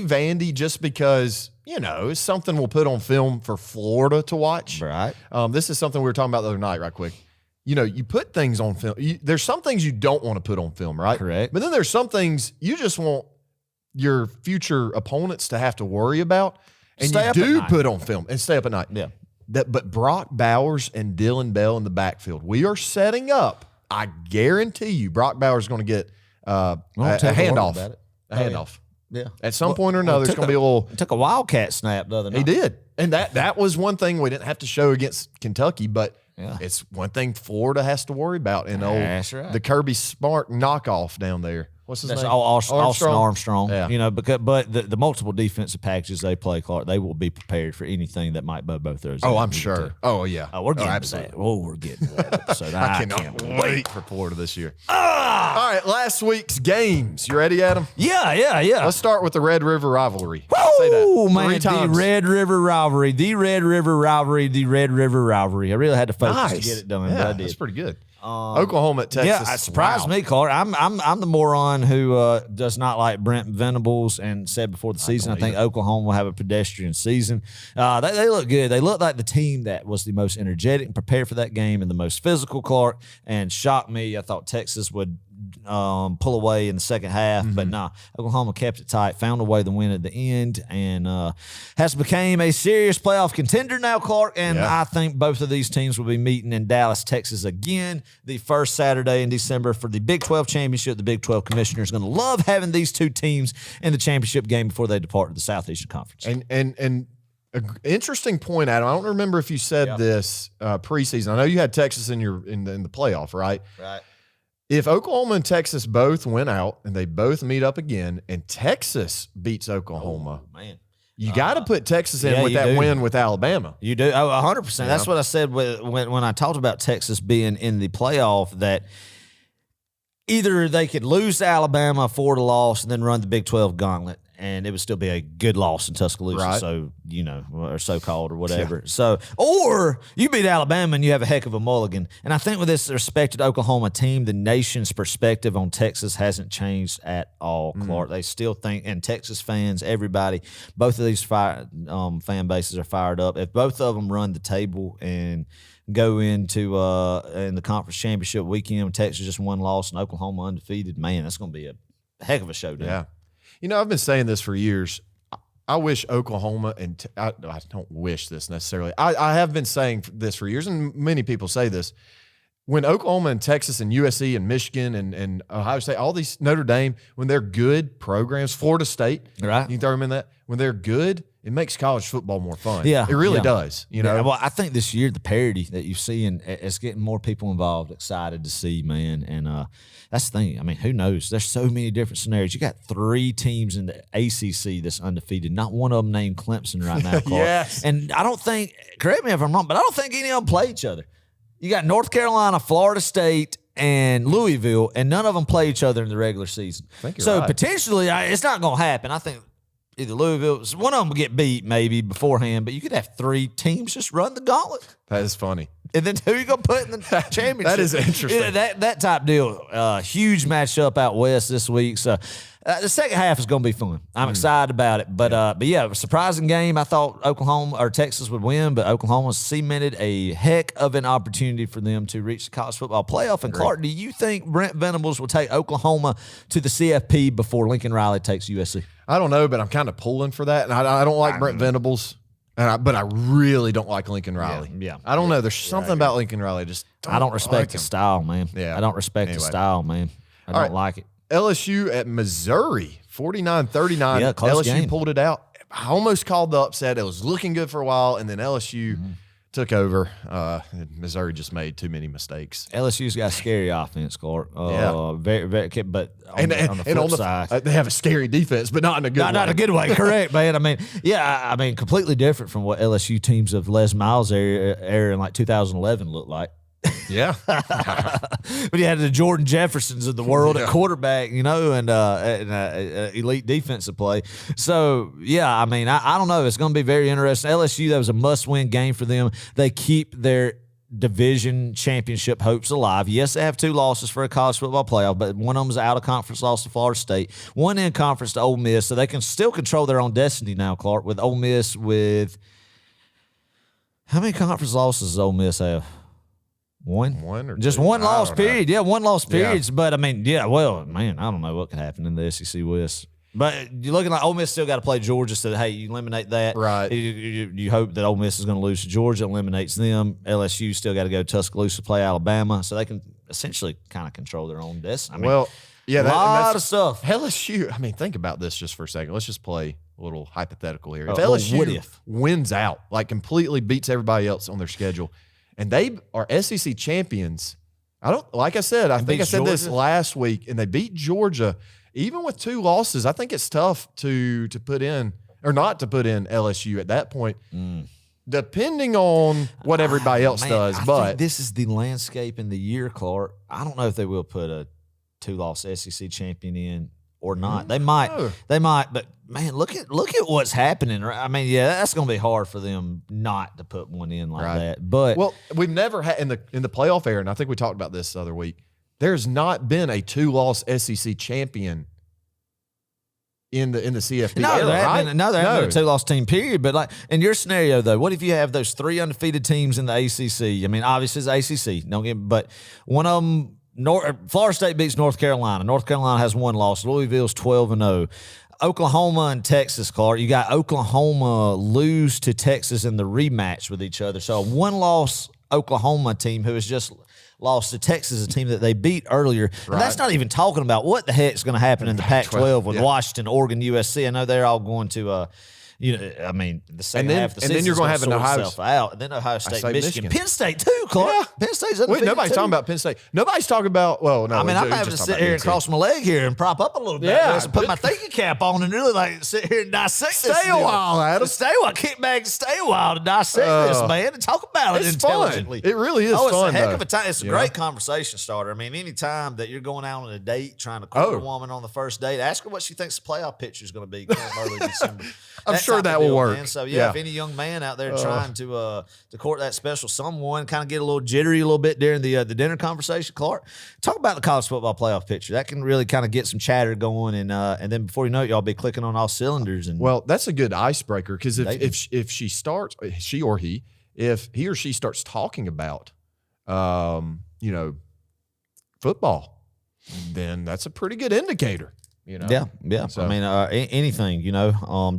Vandy just because, it's something we'll put on film for Florida to watch. Right. This is something we were talking about the other night, right quick. You put things on film. There's some things you don't want to put on film, right? Correct. But then there's some things you just want your future opponents to have to worry about. And you do put on film and stay up at night. Yeah. But Brock Bowers and Dylan Bell in the backfield, we are setting up. I guarantee you Brock Bowers is going to get a handoff. A handoff. Yeah. At some point or another, it's going to be a little. Took a Wildcat snap the other night. He did. And that was one thing we didn't have to show against Kentucky, but yeah. It's one thing Florida has to worry about. And the Kirby Smart knockoff down there. What's his name? Austin Armstrong. Yeah. But the multiple defensive packages they play, Clark, they will be prepared for anything that might both those. Oh, I'm sure. Oh, yeah. We're getting to that. Oh, we're getting to that episode. I can't wait for Florida this year. All right, last week's games. You ready, Adam? Yeah. Let's start with the Red River Rivalry. Say that. Oh, man, the Red River Rivalry. The Red River Rivalry. The Red River Rivalry. I really had to focus to get it done, but I did. That's pretty good. Oklahoma at Texas. Yeah, it surprised me, Clark. I'm the moron who does not like Brent Venables and said before the season I think Oklahoma will have a pedestrian season. They look good. They look like the team that was the most energetic and prepared for that game and the most physical, Clark, and shocked me. I thought Texas would pull away in the second half, but nah, Oklahoma kept it tight, found a way to win at the end, and has become a serious playoff contender now, Clark, and I think both of these teams will be meeting in Dallas, Texas again the first Saturday in December for the Big 12 championship. The Big 12 commissioner is going to love having these two teams in the championship game before they depart to the Southeastern Conference. And an interesting point, Adam. I don't remember if you said this preseason. I know you had Texas in the playoff, right? Right. If Oklahoma and Texas both win out and they both meet up again and Texas beats Oklahoma, man, you got to put Texas in with that win with Alabama. You do. 100%. Yeah. That's what I said when I talked about Texas being in the playoff, that either they could lose to Alabama, afford a loss, and then run the Big 12 gauntlet, and it would still be a good loss in Tuscaloosa, right. So, or so-called or whatever. Yeah. So, or you beat Alabama and you have a heck of a mulligan. And I think with this respected Oklahoma team, the nation's perspective on Texas hasn't changed at all, Clark. They still think, and Texas fans, everybody, both of these fan bases are fired up. If both of them run the table and go into in the conference championship weekend, Texas just one loss and Oklahoma undefeated, man, that's going to be a heck of a showdown. Yeah. I've been saying this for years. I wish Oklahoma and I don't wish this necessarily. I have been saying this for years, and many people say this. When Oklahoma and Texas and USC and Michigan and Ohio State, all these Notre Dame, when they're good programs, Florida State, right? You can throw them in that. When they're good, it makes college football more fun. Yeah, it really does. You know. Yeah, well, I think this year the parity that you see and it's getting more people involved, excited to see, man. And that's the thing. I mean, who knows? There's so many different scenarios. You got 3 teams in the ACC that's undefeated. Not one of them named Clemson right now. Yes. And I don't think. Correct me if I'm wrong, but I don't think any of them play each other. You got North Carolina, Florida State, and Louisville, and none of them play each other in the regular season. So right. Potentially, it's not going to happen. I think either Louisville, one of them will get beat maybe beforehand, but you could have 3 teams just run the gauntlet. That is funny. And then who are you going to put in the championship? That is interesting. That type deal. Huge matchup out west this week. So the second half is going to be fun. I'm excited about it. But yeah, surprising game. I thought Oklahoma or Texas would win, but Oklahoma cemented a heck of an opportunity for them to reach the college football playoff. And Clark, do you think Brent Venables will take Oklahoma to the CFP before Lincoln Riley takes USC? I don't know, but I'm kind of pulling for that. And I don't like Brent Venables. But I really don't like Lincoln Riley. Yeah. I don't know. There's something about Lincoln Riley. I don't respect the style, man. Yeah. I don't respect the style, man. I don't like it. LSU at Missouri, 49-39. Yeah, close LSU game. pulled it out. I almost called the upset. It was looking good for a while, and then LSU took over. Missouri just made too many mistakes. LSU's got a scary offense, Clark. Very, very. But on the flip side, they have a scary defense, but not in a good way. Not a good way. Correct, man. I mean, completely different from what LSU teams of Les Miles era in like 2011 looked like. Yeah. But you had the Jordan Jeffersons of the world at quarterback, and elite defensive play. So, yeah, I mean, I don't know. It's going to be very interesting. LSU, that was a must-win game for them. They keep their division championship hopes alive. Yes, they have 2 losses for a college football playoff, but one of them is an out-of-conference loss to Florida State, one in conference to Ole Miss, so they can still control their own destiny now, Clark, with Ole Miss with – how many conference losses does Ole Miss have? One or just 2? one loss period. Yeah, one loss periods. Yeah. But I mean, man, I don't know what could happen in the SEC West. But you're looking like Ole Miss still got to play Georgia, so hey, you eliminate that. Right. You hope that Ole Miss is going to lose to Georgia, eliminates them. LSU still got to go to Tuscaloosa, play Alabama, so they can essentially kind of control their own destiny. A lot of stuff. LSU. I mean, think about this just for a second. Let's just play a little hypothetical here. If LSU LSU wins out, like completely beats everybody else on their schedule, and they are SEC champions. I think I said this last week, and they beat Georgia. Even with 2 losses, I think it's tough to put in or not to put in LSU at that point, depending on what everybody else does. I think this is the landscape in the year, Clark. I don't know if they will put a 2-loss SEC champion in or not. They might, but man, look at what's happening. I mean, that's going to be hard for them not to put one in like that. But we've never had in the playoff era, and I think we talked about this the other week. There's not been a 2-loss SEC champion in the CFP. There hasn't been a 2-loss team, period. But like in your scenario, though, what if you have those 3 undefeated teams in the ACC? I mean, obviously it's ACC. But one of them. Florida State beats North Carolina. North Carolina has 1 loss. Louisville's 12-0. Oklahoma and Texas, Clark. You got Oklahoma lose to Texas in the rematch with each other. So a 1-loss Oklahoma team who has just lost to Texas, a team that they beat earlier. And that's not even talking about what the heck's going to happen in the Pac-12 with Washington, Oregon, USC. I know they're all going to the second half of the season, you're going to have Ohio out, and then Ohio State, Michigan, Penn State too, Clark. Yeah. Penn State's undefeated. Nobody's talking about Penn State. Nobody's talking about. Well, no. I mean, I'm having to sit here and cross my leg here and prop up a little bit. Yeah, put my thinking cap on and really like sit here and dissect this. Stay a while, Adam. Stay a while. Kick back and stay a while to dissect this, man, and talk about it intelligently. Fun. It really is fun. It's a heck of a time. It's a great conversation starter. I mean, any time that you're going out on a date trying to court a woman on the first date, ask her what she thinks the playoff picture is going to be early December. I'm sure that will work. Man. So if any young man out there trying to court that special someone, kind of get a little jittery a little bit during the dinner conversation, Clark, talk about the college football playoff picture. That can really kind of get some chatter going, and then before you know it, y'all be clicking on all cylinders. And that's a good icebreaker because if she starts, she or he, if he or she starts talking about, football, then that's a pretty good indicator. You know? Yeah. So, I mean, anything,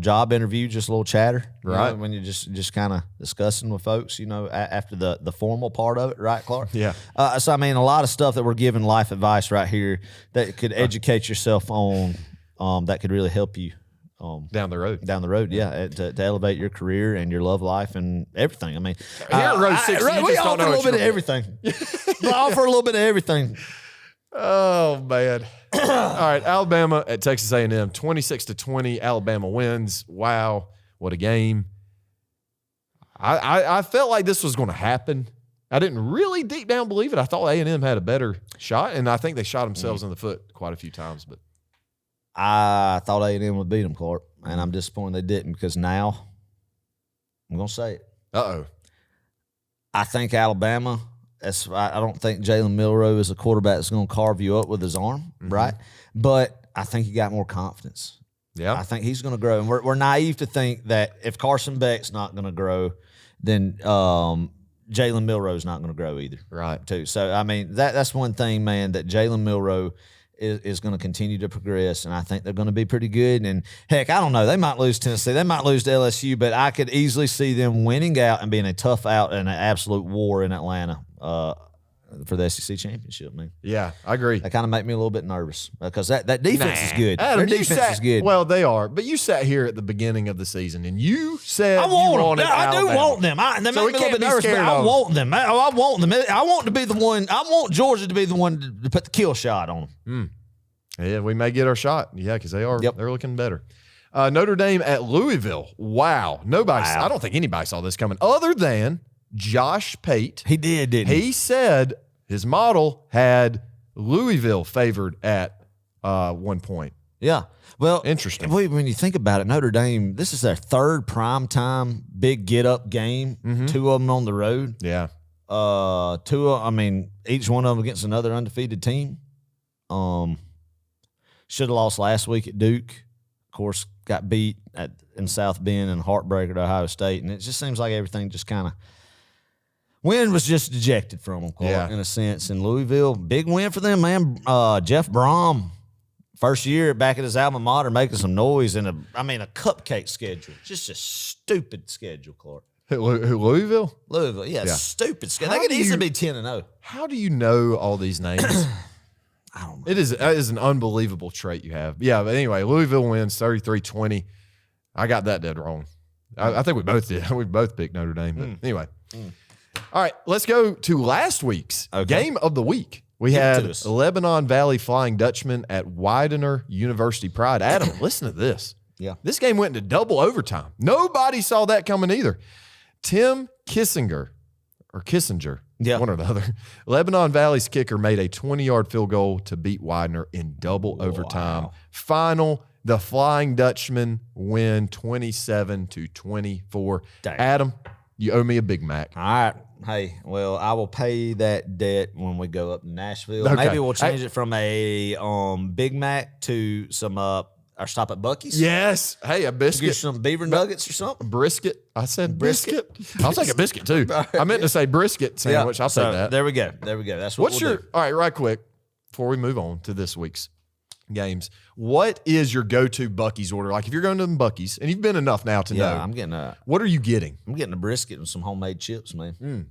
job interview, just a little chatter, right? When you're just kind of discussing with folks, after the formal part of it, right, Clark? Yeah. So I mean, a lot of stuff that we're giving life advice right here that could educate yourself on, that could really help you. Down the road, to elevate your career and your love life and everything. I mean, here at Road 60, we offer a little bit of everything. We offer a little bit of everything. Oh man! All right, Alabama at Texas A&M, 26-20. Alabama wins. Wow, what a game! I felt like this was going to happen. I didn't really deep down believe it. I thought A&M had a better shot, and I think they shot themselves in the foot quite a few times. But I thought A&M would beat them, Clark, and I'm disappointed they didn't because now I'm going to say it. Uh-oh. I think Alabama, I don't think Jalen Milroe is a quarterback that's going to carve you up with his arm, right? But I think he got more confidence. Yeah. I think he's going to grow. And we're naive to think that if Carson Beck's not going to grow, then Jalen Milroe's not going to grow either. Right. Too. So, I mean, that's one thing, man, that Jalen Milroe is going to continue to progress, and I think they're going to be pretty good. And, heck, I don't know. They might lose Tennessee. They might lose to LSU, but I could easily see them winning out and being a tough out and an absolute war in Atlanta for the SEC championship, man. Yeah, I agree. That kind of make me a little bit nervous because that defense is good. Adam, Their defense is good. Well, they are. But you sat here at the beginning of the season, and you said I want them. I do Alabama. want them. They So make me a little bit nervous, but I want them. I want them. I want to be the one. I want Georgia to be the one to put the kill shot on them. Yeah, we may get our shot. Yeah, because they're looking better. Notre Dame at Louisville. Wow. I don't think anybody saw this coming other than Josh Pate. He did, didn't he? He said his model had Louisville favored at one point. Yeah. Well, interesting. When you think about it, Notre Dame, this is their third primetime big get-up game, two of them on the road. Yeah. Each one of them against another undefeated team. Should have lost last week at Duke. Of course, got beat in South Bend and heartbreaker at Ohio State. And it just seems like everything just kind of – win was just dejected from them, Clark, in a sense. In Louisville, big win for them, man. Jeff Brom, first year back at his alma mater, making some noise in a cupcake schedule. Just a stupid schedule, Clark. Louisville? Louisville, yeah. Stupid schedule. They could easily be 10-0. How do you know all these names? I don't know. It is an unbelievable trait you have. Yeah, but anyway, Louisville wins 33-20. I got that dead wrong. I think we both did. We both picked Notre Dame. But anyway. All right, let's go to last week's game of the week. We had Lebanon Valley Flying Dutchman at Widener University Pride. Adam, listen to this. Yeah. This game went into double overtime. Nobody saw that coming either. Tim Kissinger, one or the other, Lebanon Valley's kicker made a 20-yard field goal to beat Widener in double overtime. Final, the Flying Dutchman win 27-24. Dang. Adam, you owe me a Big Mac. All right. Hey, well, I will pay that debt when we go up to Nashville. Okay. Maybe we'll change it from a Big Mac to some our stop at Buc-ee's. Yes. Hey, a biscuit. Get some beaver nuggets or something. Brisket. I said biscuit. I'll take a biscuit too. I meant to say brisket sandwich. I'll take that. There we go. That's what we'll do. All right, right quick, before we move on to this week's games, what is your go-to Buc-ee's order? Like if you're going to Buc-ee's, and you've been enough now to know. I'm getting what are you getting? I'm getting a brisket and some homemade chips, man.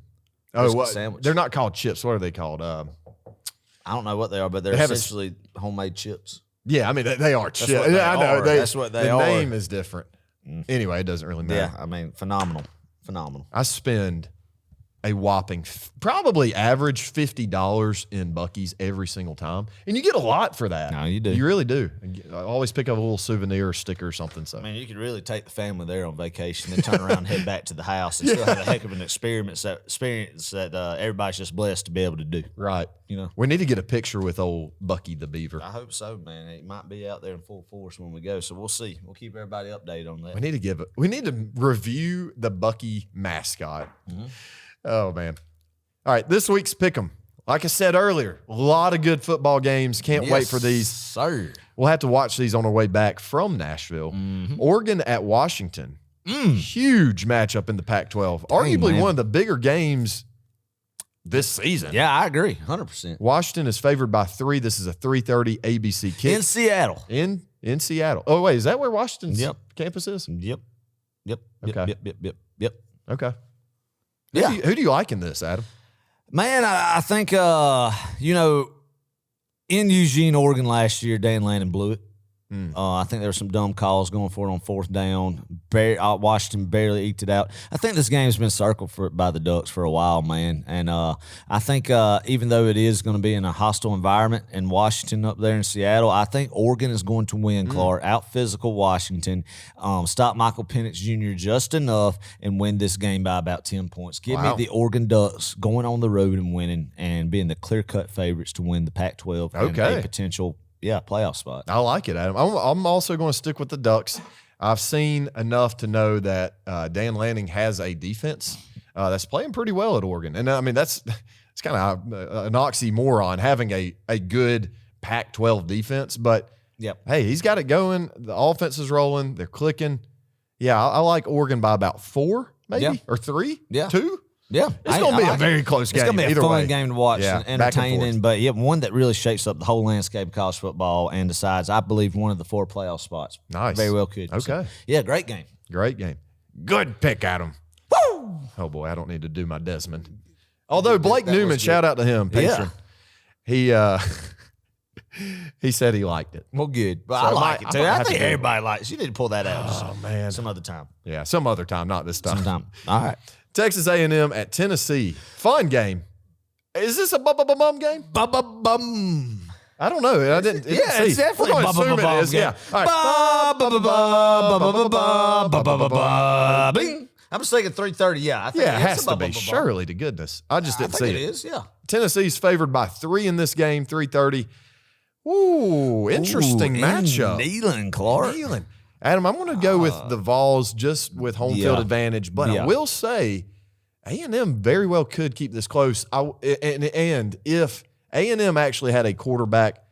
Sandwich. They're not called chips. What are they called? I don't know what they are, but they're essentially homemade chips. Yeah, I mean, they are chips. Yeah, I know. That's what they are. The name is different. Anyway, it doesn't really matter. Yeah, I mean, phenomenal. I spend a whopping, probably average $50 in Buc-ee's every single time. And you get a lot for that. No, you do. You really do. I always pick up a little souvenir or sticker or something. So, I mean, you could really take the family there on vacation and turn around and head back to the house and still have a heck of an experience that everybody's just blessed to be able to do. Right. You know, we need to get a picture with old Bucky the Beaver. I hope so, man. It might be out there in full force when we go. So we'll see. We'll keep everybody updated on that. We need to review the Bucky mascot. Mm-hmm. Oh, man. All right, this week's Pick'em. Like I said earlier, a lot of good football games. Can't wait for these. Sir. We'll have to watch these on our way back from Nashville. Mm-hmm. Oregon at Washington. Huge matchup in the Pac-12. Arguably one of the bigger games this season. Yeah, I agree, 100%. Washington is favored by 3. This is a 3:30 ABC kick In Seattle. In Seattle. Oh wait, is that where Washington's campus is? Yep. Okay. Yep. Okay. Yeah. Who do you like in this, Adam? Man, I think in Eugene, Oregon last year, Dan Lannon blew it. I think there were some dumb calls going for it on 4th down. Washington barely eked it out. I think this game's been circled by the Ducks for a while, man. And I think even though it is going to be in a hostile environment in Washington up there in Seattle, I think Oregon is going to win, Clark. Out physical Washington. Stop Michael Penix Jr. just enough and win this game by about 10 points. Give me the Oregon Ducks going on the road and winning and being the clear-cut favorites to win the Pac-12 and a potential playoff spot. I like it, Adam. I'm also going to stick with the Ducks. I've seen enough to know that Dan Lanning has a defense that's playing pretty well at Oregon. And, I mean, it's kind of an oxymoron having a good Pac-12 defense. But, hey, he's got it going. The offense is rolling. They're clicking. Yeah, I like Oregon by about 4 maybe or 3, 2. Yeah. It's going to be a very close game. It's going to be a fun game to watch, Yeah, and entertaining, but one that really shakes up the whole landscape of college football and decides, I believe, one of the 4 playoff spots. Nice. Very well could. Okay. So, great game. Great game. Good pick, Adam. Woo! Oh, boy, I don't need to do my Desmond. Although Blake Newman, shout out to him, patron. Yeah. He said he liked it. Well, good. But so I like it, too. I think everybody likes it. You need to pull that out. Oh, man. Some other time. Yeah, some other time, not this time. Sometime. All right. Texas A&M at Tennessee. Fun game. Is this a bum game? Bum. I don't know. I didn't. It's definitely a bum game. Yeah. All right. Bing. I'm just thinking 3:30. Yeah, I think it has to be. Surely to goodness. I just didn't see it. It is. Yeah. Tennessee's favored by 3 in this game. 3:30. Ooh, interesting matchup. Neyland, Clark. Neyland. Adam, I'm going to go with the Vols just with home field advantage, but I will say A&M very well could keep this close. And if A&M actually had a quarterback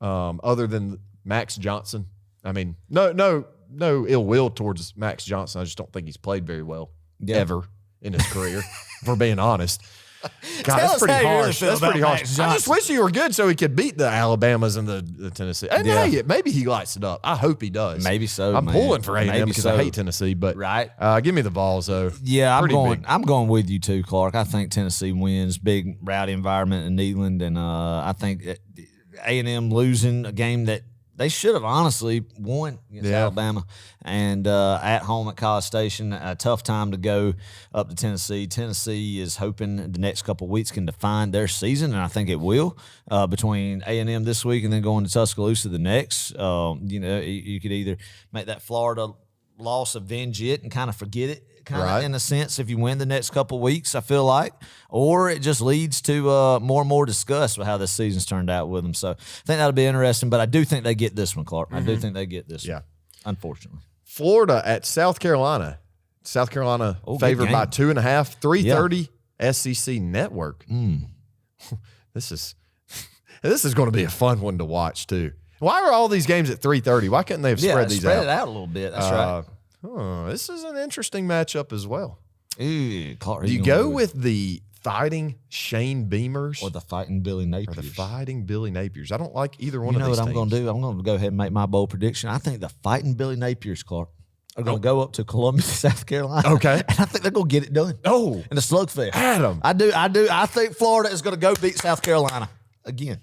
other than Max Johnson, I mean, no ill will towards Max Johnson. I just don't think he's played very well ever in his career, if we're being honest. God, that's pretty harsh. That's pretty harsh. I just wish he were good so he could beat the Alabamas and the Tennessee. And hey, maybe he lights it up. I hope he does. Maybe so. I'm pulling for A&M because I hate Tennessee, but give me the Vols though. Yeah, I'm going with you too, Clark. I think Tennessee wins. Big rowdy environment in Neyland, and I think A&M losing a game that they should have honestly won against Alabama, and at home at College Station, a tough time to go up to Tennessee. Tennessee is hoping the next couple of weeks can define their season, and I think it will, between A&M this week and then going to Tuscaloosa the next. You could either make that Florida loss, avenge it, and kind of forget it, in a sense, if you win the next couple of weeks, I feel like, or it just leads to more and more disgust with how this season's turned out with them. So I think that'll be interesting, but I do think they get this one, Clark. I do think they get this one, unfortunately. Florida at South Carolina. South Carolina favored by 2.5, 3:30 SEC Network. This is going to be a fun one to watch too. Why are all these games at 3:30? Why couldn't they have spread these out? Spread it out a little bit. That's right. This is an interesting matchup as well. Ooh, Clark, do you go with the fighting Shane Beamers or the fighting Billy Napiers? I don't like either one of these. You know what I'm going to do? I'm going to go ahead and make my bold prediction. I think the fighting Billy Napiers, Clark, are going to go up to Columbia, South Carolina. Okay. And I think they're going to get it done. Oh. In a slugfest. Adam. I do. I think Florida is going to go beat South Carolina again.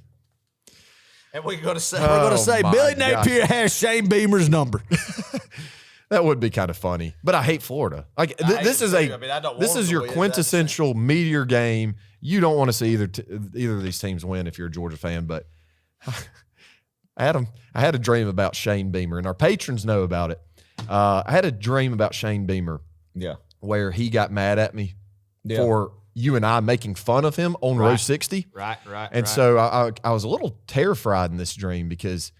And we're going to say Billy Napier has Shane Beamer's number. That would be kind of funny, but I hate Florida. Like this is your quintessential meteor game. You don't want to see either of these teams win if you're a Georgia fan. But Adam, I had a dream about Shane Beamer, and our patrons know about it. I had a dream about Shane Beamer, where he got mad at me for you and I making fun of him on row 60. Right. And so I was a little terrified in this dream because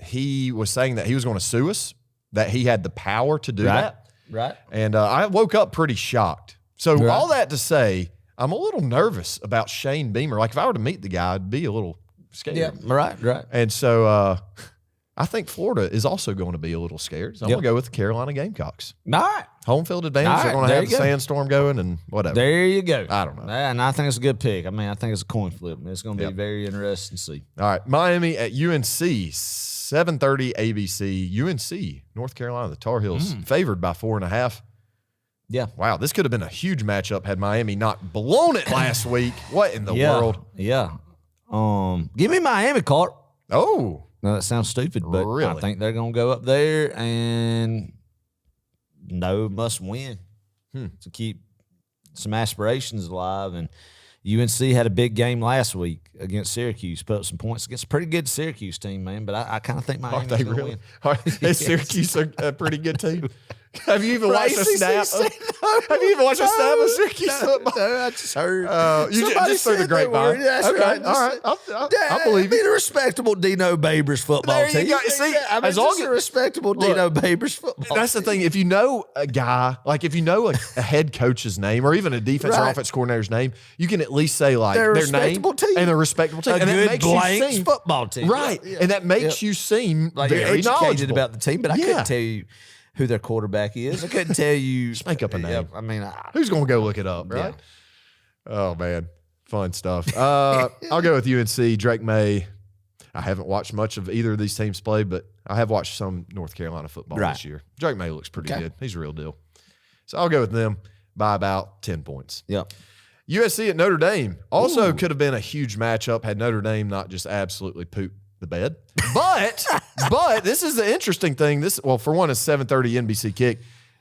he was saying that he was going to sue us, that he had the power to do that. Right. And I woke up pretty shocked. So all that to say, I'm a little nervous about Shane Beamer. Like if I were to meet the guy, I'd be a little scared. Yeah, right. And so I think Florida is also going to be a little scared. So I'm going to go with the Carolina Gamecocks. All right. Home field advantage. All right, They're going to have the go. sandstorm going and whatever. There you go. I don't know. And I think it's a good pick. I mean, I think it's a coin flip. It's going to be very interesting to see. All right. Miami at UNC, 7:30 ABC. UNC, North Carolina, the Tar Heels, favored by 4.5. Yeah. Wow, this could have been a huge matchup had Miami not blown it last week. What in the world? Yeah. Give me Miami, Clark. Oh. No, that sounds stupid, but Really? I think they're going to go up there and must win to keep some aspirations alive. And UNC had a big game last week against Syracuse, put up some points against a pretty good Syracuse team, man. But I kind of think Miami's going to win. Is Syracuse a pretty good team? Have you even watched a snap? Have you even watched a snap of Syracuse football? No, I just heard. You just through the grapevine. That's okay, right. All right. I believe Be you. the respectable Dino Babers football There you team. go. See, I mean, as long just as- a respectable Dino Babers football That's the thing. If you know a guy, like if you know a head coach's name or even a defense or Right. offense coordinator's name, you can at least say like They're a their name respectable team. and a respectable team. A and good that makes you Blanks seem football team. right, Yeah. and that makes you seem Like you're very educated knowledgeable about the team, but I couldn't tell you who their quarterback is. I couldn't tell you. Just make up a name. Yeah, I mean, Who's going to go look it up, right? Oh, man. Fun stuff. I'll go with UNC. Drake May. I haven't watched much of either of these teams play, but I have watched some North Carolina football this year. Drake May looks pretty good. He's a real deal. So I'll go with them by about 10 points. Yep. USC at Notre Dame also could have been a huge matchup had Notre Dame not just absolutely pooped the bed. But this is the interesting thing. For one, it's 7:30 NBC kick.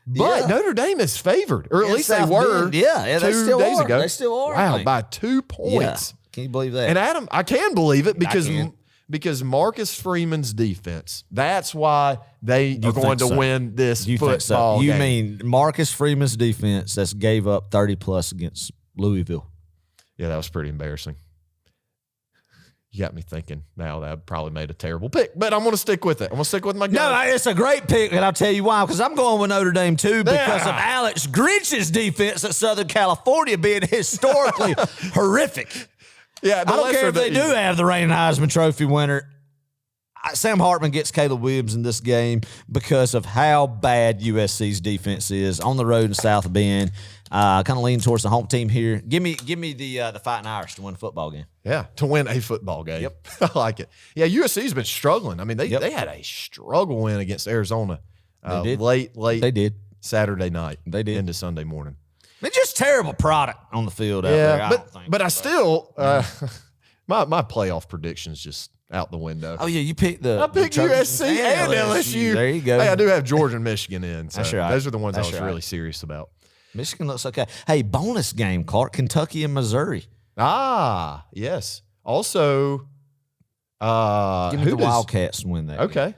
But Notre Dame is favored, or at least South they were. Bend. Yeah, they 2 still days are. ago. They still are. Wow, by 2 points. Yeah. Can you believe that? And Adam, I can believe it can. because Marcus Freeman's defense. That's why they are going to win this football You game. mean Marcus Freeman's defense that's gave up 30+ against Louisville? Yeah, that was pretty embarrassing. You got me thinking now that I probably made a terrible pick, but I'm going to stick with it. I'm going to stick with my guy. No, it's a great pick, and I'll tell you why. Because I'm going with Notre Dame, too, because of Alex Grinch's defense at Southern California being historically horrific. Yeah, I don't care if they do have the reigning Heisman Trophy winner. Sam Hartman gets Caleb Williams in this game because of how bad USC's defense is on the road in South Bend. Kind of lean towards the home team here. Give me the Fighting Irish to win a football game. Yeah, to win a football game. Yep. I like it. Yeah, USC's been struggling. I mean, they had a struggle win against Arizona They did. late They did. Saturday night. They did. Into Sunday morning. They're just terrible product on the field out there, I don't think. But I still my playoff predictions just out the window. Oh, yeah, you picked I picked USC and LSU. There you go. Hey, I do have Georgia and Michigan in. So That's right. Those are the ones I That's was right. really serious about. Michigan looks okay. Hey, bonus game, Clark. Kentucky and Missouri. Ah, yes. Also, Give me the Wildcats to win that. Okay.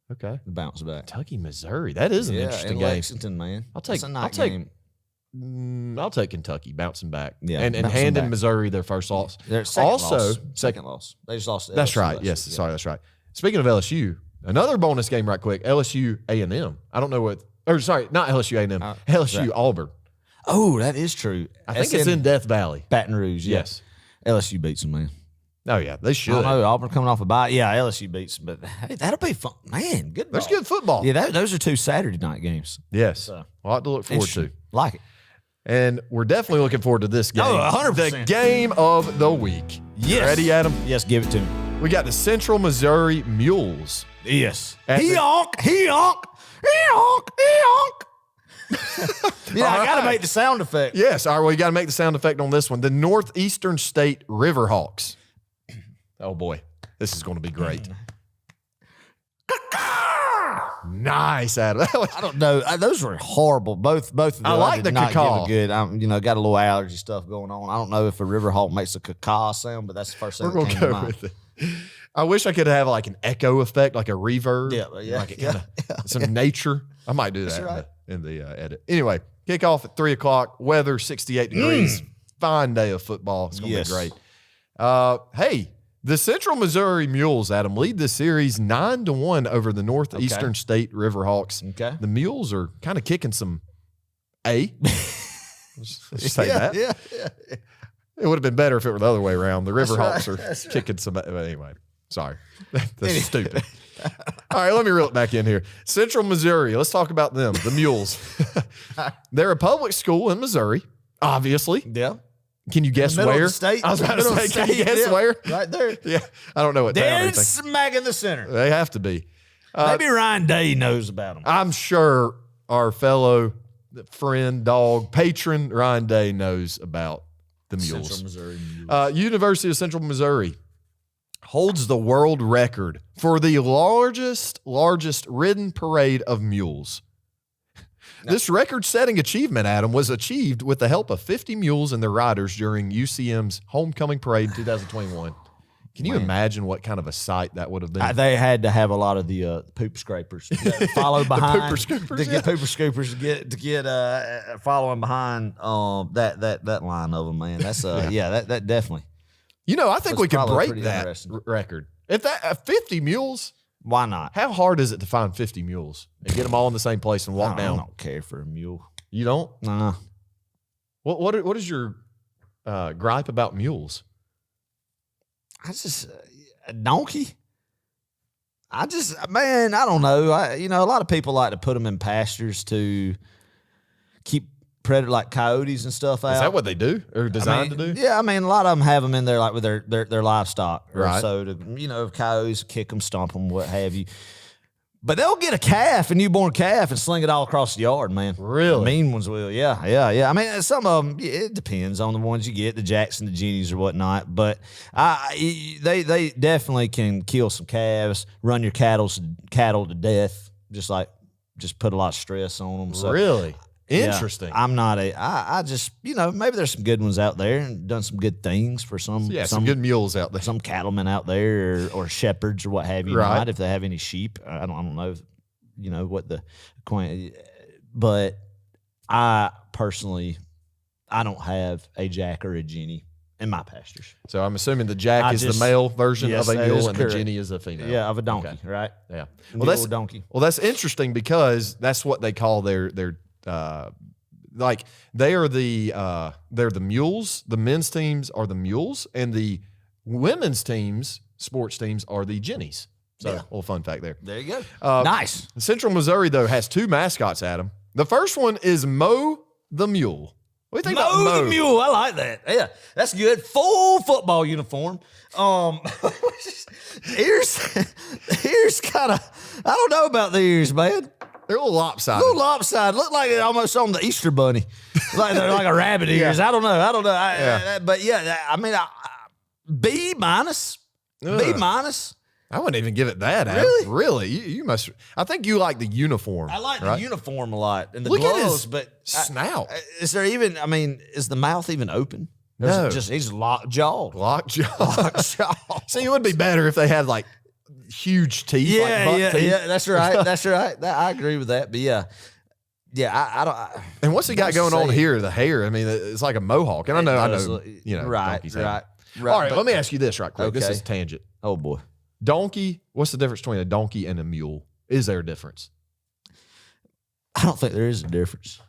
The bounce back. Kentucky, Missouri. That is an interesting in game. Lexington, man. That's a night game. I'll take Kentucky bouncing back. Yeah, and bouncing handing back. Missouri their first loss. Their second loss. Second Second loss. They just lost to That's LSU right. last Yes, week. sorry, that's right. Speaking of LSU, another bonus game right quick. LSU A&M. I don't know what. Or sorry, not LSU A&M. LSU right. Auburn. Oh, that is true. I think it's in Death Valley. Baton Rouge. Yeah. Yes. LSU beats them, man. Oh yeah, they I should. don't know. Auburn coming off a bye. Yeah, LSU beats them, but hey, that'll be fun, man. Good. There's ball. good football. Yeah, those are 2 Saturday night games. Yes. A lot to look forward to. Like it. And we're definitely looking forward to this game. Oh, 100%. The game of the week. Yes. Ready, Adam? Yes, give it to me. We got the Central Missouri Mules. Yes. At the- He-honk. Yeah, I got to make the sound effect. Yes, all right, well, you got to make the sound effect on this one. The Northeastern State Riverhawks. Oh, boy. This is going to be great. Nice, Adam. I don't know. Those were horrible. Both of them. I like did the not caw. give a good. Got a little allergy stuff going on. I don't know if a Riverhawk makes a caw sound, but that's the first thing We're that going came to to go mind. with it. I wish I could have like an echo effect, like a reverb. Yeah. Like some nature. I might do that right. in the edit. Anyway, kickoff at 3 o'clock. Weather 68 degrees. Fine day of football. It's going to be great. Hey, the Central Missouri Mules, Adam, lead the series 9-1 over the Northeastern State Riverhawks. Okay. The Mules are kind of kicking some Let's say that. Yeah. It would have been better if it were the other way around. The Riverhawks are kicking some. Anyway, sorry. That's stupid. All right, let me reel it back in here. Central Missouri. Let's talk about them, the Mules. They're a public school in Missouri, obviously. Yeah. Can you guess where? State. I was about to say, can you guess where? Right there. Yeah, I don't know what town or Dead anything. smack in the center. They have to be. Maybe Ryan Day knows about them. I'm sure our fellow friend, dog, patron, Ryan Day knows about the Mules. Central Missouri Mules. University of Central Missouri holds the world record for the largest ridden parade of mules. This record-setting achievement, Adam, was achieved with the help of 50 mules and their riders during UCM's homecoming parade in 2021. Can you imagine what kind of a sight that would have been? They had to have a lot of the poop scrapers follow behind pooper scoopers, to get pooper scoopers to get following behind that line of them, man. That's that definitely. You know, I think we could break pretty that record. If that 50 mules, why not? how hard is it to find 50 mules and get them all in the same place and walk down? I don't care for a mule. You don't? Nah. What is your gripe about mules? I just a donkey. I don't know. A lot of people like to put them in pastures to keep predator like coyotes and stuff out. Is that what they do or designed to do? Yeah, a lot of them have them in there like with their livestock, right? So to coyotes kick them, stomp them, what have you. But they'll get a newborn calf, and sling it all across the yard, man. Really? The mean ones will, yeah. Some of them, it depends on the ones you get, the Jackson, the Jennies, or whatnot. But they definitely can kill some calves, run your cattle to death, just put a lot of stress on them. So, really? Interesting. Yeah, I'm not I just, maybe there's some good ones out there and done some good things for some good mules out there. Some cattlemen out there or shepherds or what have you. Right. Not if they have any sheep. I don't know, what the point. But I personally, I don't have a Jack or a Jenny in my pastures. So I'm assuming the Jack is the male version of a mule and the Jenny is a female. Yeah, of a donkey, right? Yeah. Well, that's a donkey. Well, that's interesting because that's what they call their like they are they're the mules. The men's teams are the mules, and the women's teams, sports teams, are the Jennies. So, a little fun fact there. There you go. Nice. Central Missouri, though, has two mascots, Adam. The first one is Mo the Mule. What do you think about Mo? The Mule. I like that. Yeah, that's good. Full football uniform. Ears kind of, I don't know about the ears, man. They're a little lopsided. Look like it almost on the Easter bunny. Like they're like a rabbit ears. I don't know. But yeah, B minus. B minus. I wouldn't even give it that. Really? Really? You must. I think you like the uniform. I like the uniform a lot and the Look gloves, at his but snout. Is there even? Is the mouth even open? Or No. is it just he's lockjawed. Lockjaw. See, it would be better if they had like huge teeth. Yeah, teeth. That's right. That's right. I agree with that. But yeah. I don't. And what's he got going on here? The hair. I mean, it's like a mohawk. And I know. Right. All right. Let me ask you this right quick. Okay. This is a tangent. Oh boy. Donkey. What's the difference between a donkey and a mule? Is there a difference? I don't think there is a difference.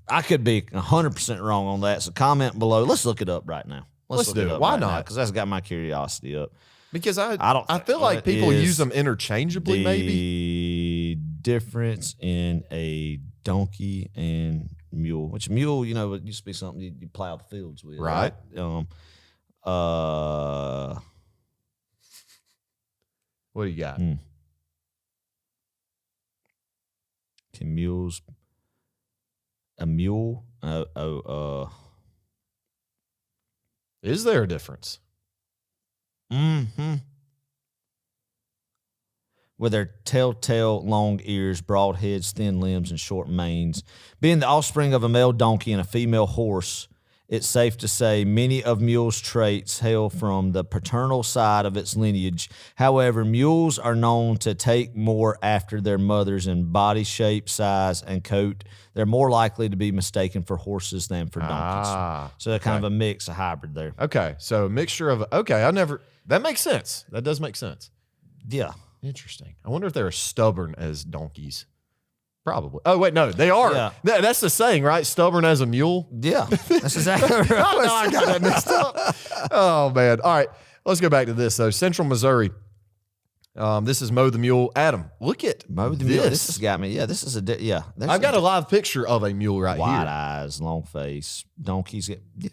I could be 100% wrong on that. So comment below. Let's look it up right now. Let's do it. Why not? Because that's got my curiosity up. Because I feel like people use them interchangeably. Maybe the difference in a donkey and mule, which mule, it used to be something you plow the fields with, right? What do you got? Can mules? A mule? Is there a difference? Mm-hmm. With their telltale long ears, broad heads, thin limbs, and short manes. Being the offspring of a male donkey and a female horse, it's safe to say many of mule's traits hail from the paternal side of its lineage. However, mules are known to take more after their mothers in body shape, size, and coat. They're more likely to be mistaken for horses than for donkeys. So they're kind of a mix, a hybrid there. Okay, so a mixture of, that makes sense. That does make sense. Yeah. Interesting. I wonder if they're as stubborn as donkeys. Probably. Oh, wait, no, they are. Yeah. That's the saying, right? Stubborn as a mule. Yeah, that's exactly right. I got that mixed up. Oh, man. All right, let's go back to this, though. Central Missouri This is Mo the Mule. Adam, look at Mo the Mule. This has got me. Yeah, this is I've got a live picture of a mule right wide here. eyes, long face, donkeys. Yeah.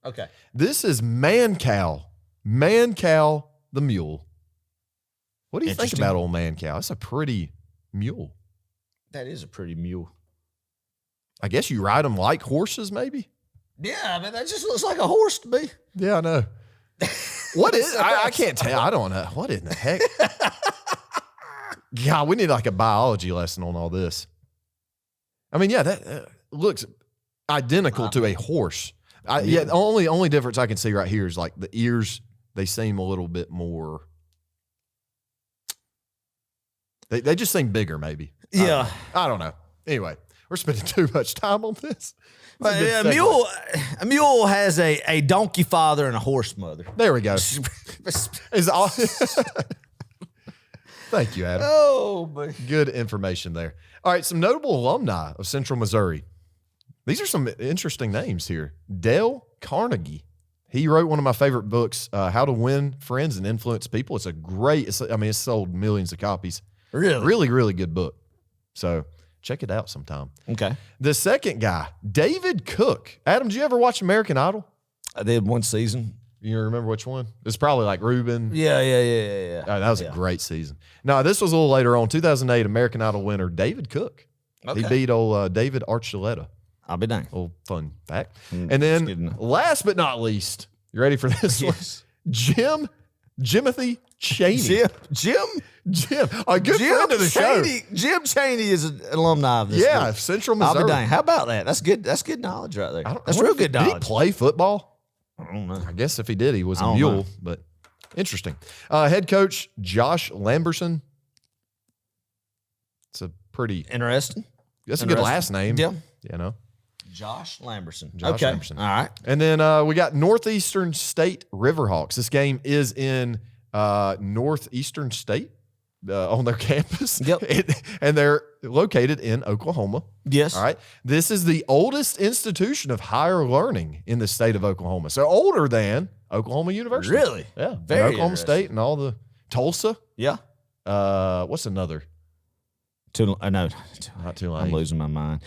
Okay. This is Man-Cow the mule. What do you think about old Man-Cow? It's a pretty mule. That is a pretty mule. I guess you ride them like horses, maybe? Yeah, I mean, that just looks like a horse to me. Yeah, I know. What is I can't tell. I don't know. What in the heck? God, we need like a biology lesson on all this. I mean, yeah, that looks identical to a horse. The only difference I can see right here is like the ears, they seem a little bit more. They just seem bigger, maybe. Yeah. I don't know. Anyway, we're spending too much time on this. But a mule has a donkey father and a horse mother. There we go. Thank you, Adam. Oh, boy. Good information there. All right, some notable alumni of Central Missouri. These are some interesting names here. Dale Carnegie. He wrote one of my favorite books, How to Win Friends and Influence People. It's it's sold millions of copies. Really? Really, really good book. So check it out sometime. Okay. The second guy, David Cook. Adam, did you ever watch American Idol? I did one season. You remember which one? It's probably like Ruben. Yeah. Oh, that was a great season. No, this was a little later on. 2008 American Idol winner David Cook. Okay. He beat old David Archuleta. I'll be dang. Little fun fact. And then last but not least, you ready for this one? Jimothy Chaney. Jim, a good friend of the show. Jim Chaney is an alumni of this. Yeah, group. Central Missouri. I'll be dang. How about that? That's good. That's good knowledge right there. That's real good knowledge. Did he play football? I don't know. I guess if he did, he was a mule, but interesting. Head coach Josh Lamberson. It's a pretty interesting. That's a good last name. Yeah. You know. Josh Lamberson. Lamberson. All right. And then we got Northeastern State Riverhawks. This game is in Northeastern State on their campus. Yep. And they're located in Oklahoma. Yes. All right. This is the oldest institution of higher learning in the state of Oklahoma. So older than Oklahoma University. Really? Yeah. Very Oklahoma State and all the Tulsa. Yeah. What's another? No, not Tulane. I'm losing my mind.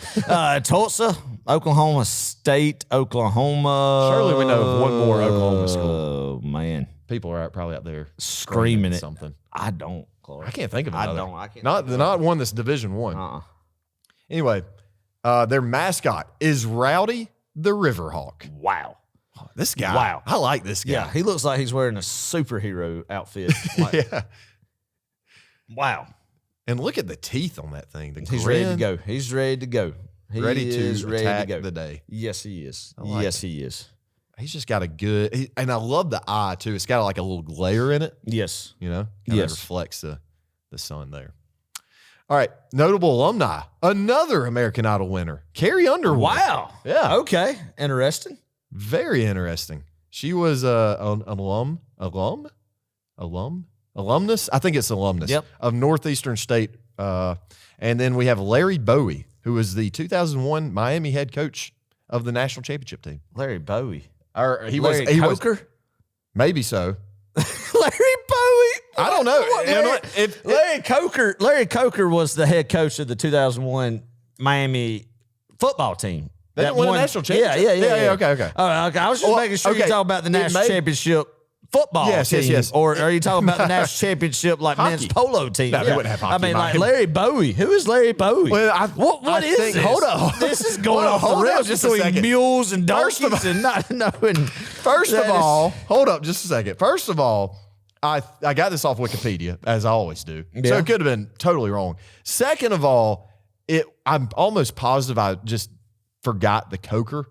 Tulsa, Oklahoma State, Oklahoma. Surely we know of one more Oklahoma school. Oh, man. People are probably out there screaming it. Something. I don't, Clark. I can't think of another. I can't. Not one that's Division I. Anyway, their mascot is Rowdy the Riverhawk. Wow. This guy. Wow. I like this guy. Yeah, he looks like he's wearing a superhero outfit. Yeah. Wow. And look at the teeth on that thing. He's ready to go. He's ready to go. Ready to attack the day. Yes, he is. He is. He's just got a good, and I love the eye too. It's got like a little glare in it. Yes. You know? Yes. It reflects the sun there. All right. Notable alumni. Another American Idol winner. Carrie Underwood. Wow. Yeah. Okay. Interesting. Very interesting. She was an alumnus. I think it's alumnus of Northeastern State. And then we have Larry Bowie, who was the 2001 Miami head coach of the national championship team. Larry Bowie. Or he Larry Coker? Was, maybe so. Larry Bowie. I don't know. Larry Coker was the head coach of the 2001 Miami football team. They didn't win a national championship? Yeah. Okay. I was just making sure you're talking about the national championship football team. Yes. Or are you talking about the national championship like hockey. Men's polo team? No, they wouldn't have hockey. I mean, like Larry Bowie. Who is Larry Bowie? Well, what is this? Hold up. This is going off the rails just a between second. mules and donkeys and not knowing. First of all, hold up just a second. First of all, I got this off Wikipedia, as I always do. Yeah. So it could have been totally wrong. Second of all, I'm almost positive I just forgot the Coker.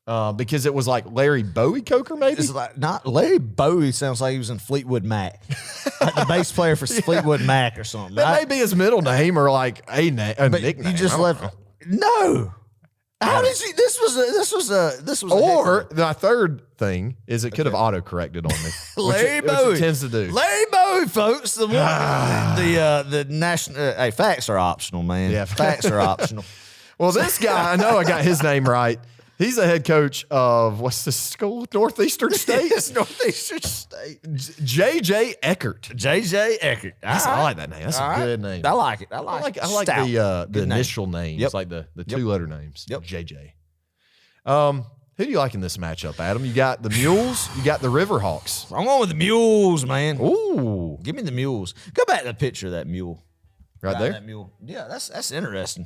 Because it was like Larry Bowie Coker, maybe? It's like not Larry Bowie sounds like he was in Fleetwood Mac. Like the bass player for Fleetwood Mac or something. That may be his middle name or like a nickname. You just left. No. How did you? This was. Or my third thing is it could have auto-corrected on me. Larry Bowie. Which it tends to do. Larry Bowie, folks. The one, the national. Hey, facts are optional, man. Yeah, facts are optional. Well, this guy, I know I got his name right. He's the head coach of, what's this school? Northeastern State? It's Northeastern State. J.J. Eckert. J.J. Eckert. I like that name. That's a good name. I like it. I like the initial names, Yep. like the two-letter names. Yep. J.J. Who do you like in this matchup, Adam? You got the Mules. You got the Riverhawks. I'm going with the Mules, man. Ooh. Give me the Mules. Go back to the picture of that mule. Right there? That mule. Yeah, that's interesting.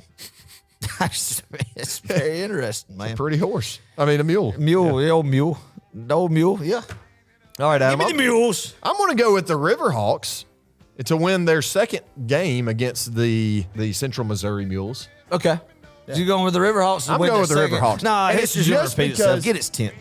It's very interesting, man. Pretty horse. I mean, a mule. Mule, the old mule. The old mule, yeah. All right, Adam. Give me the Mules. I'm going to go with the Riverhawks to win their second game against the Central Missouri Mules. Okay. Yeah. You going with the Riverhawks? I'm going with the Riverhawks. Nah, and it's just repeat itself. Get its 10th.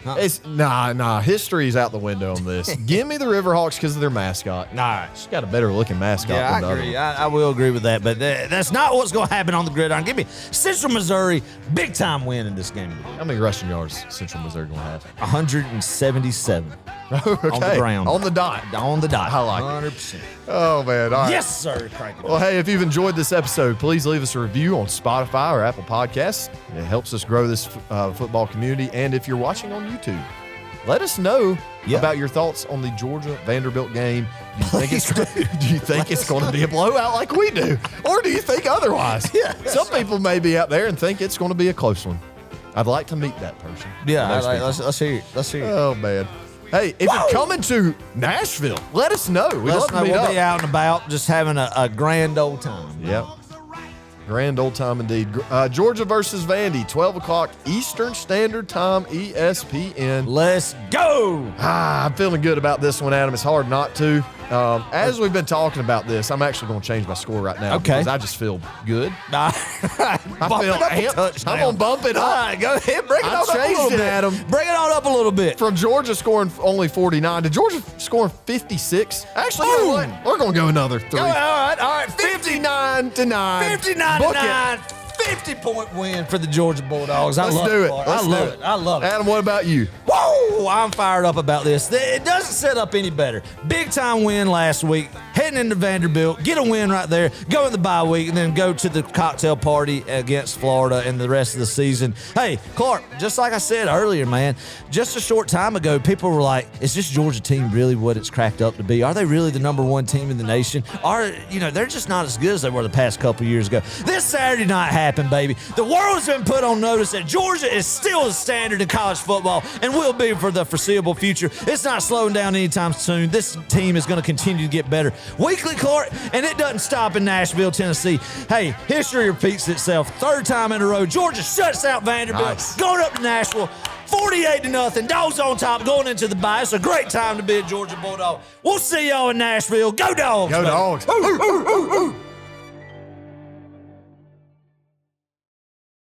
It's nah. History's out the window on this. Give me the Riverhawks because of their mascot. Nah, she's got a better looking mascot. Yeah, than I agree. I will agree with that, but that's not what's going to happen on the gridiron. Give me Central Missouri, big time win in this game. How many rushing yards Central Missouri going to have? 177. Okay. On the ground. On the dot. On the dot. I like 100%. it. Oh, man. All right. Yes, sir. Well, hey, if you've enjoyed this episode, please leave us a review on Spotify or Apple Podcasts. It helps us grow this football community. And if you're watching on YouTube, let us know about your thoughts on the Georgia Vanderbilt game. Do you think it's going to be a blowout like we do? Or do you think otherwise? Yeah. Some people may be out there and think it's going to be a close one. I'd like to meet that person. Yeah, let's hear it. Let's hear it. Oh, man. Hey, if you're coming to Nashville, let us know. We'd love to meet up. We'll be out and about just having a grand old time. Yep. Grand old time indeed. Georgia versus Vandy, 12 o'clock Eastern Standard Time, ESPN. Let's go. I'm feeling good about this one, Adam. It's hard not to. As we've been talking about this, I'm actually going to change my score right now because I just feel good. I feel amped. I'm going to bump it up. All right, go ahead. Bring it on up a little bit, Adam. Bring it on up a little bit. From Georgia scoring only 49 to Georgia scoring 56. Actually, you know what? We're going to go another 3. All right. 59 to 9. 59 to 9. 50-point win for the Georgia Bulldogs. I love it. I love it. Adam, what about you? Whoa! I'm fired up about this. It doesn't set up any better. Big time win last week. Heading into Vanderbilt, get a win right there. Go in the bye week, and then go to the cocktail party against Florida and the rest of the season. Hey, Clark, just like I said earlier, man, just a short time ago, people were like, "Is this Georgia team really what it's cracked up to be? Are they really the number one team in the nation? They're just not as good as they were the past couple years ago." This Saturday night happened, baby. The world's been put on notice that Georgia is still the standard in college football and will be for the foreseeable future. It's not slowing down anytime soon. This team is going to continue to get better weekly, Clark, and it doesn't stop in Nashville, Tennessee. Hey, history repeats itself. Third time in a row, Georgia shuts out Vanderbilt. Nice. Going Going up to Nashville, 48-0. Dawgs on top going into the bye. It's a great time to be a Georgia Bulldog. We'll see y'all in Nashville. Go Dogs! Go Dogs!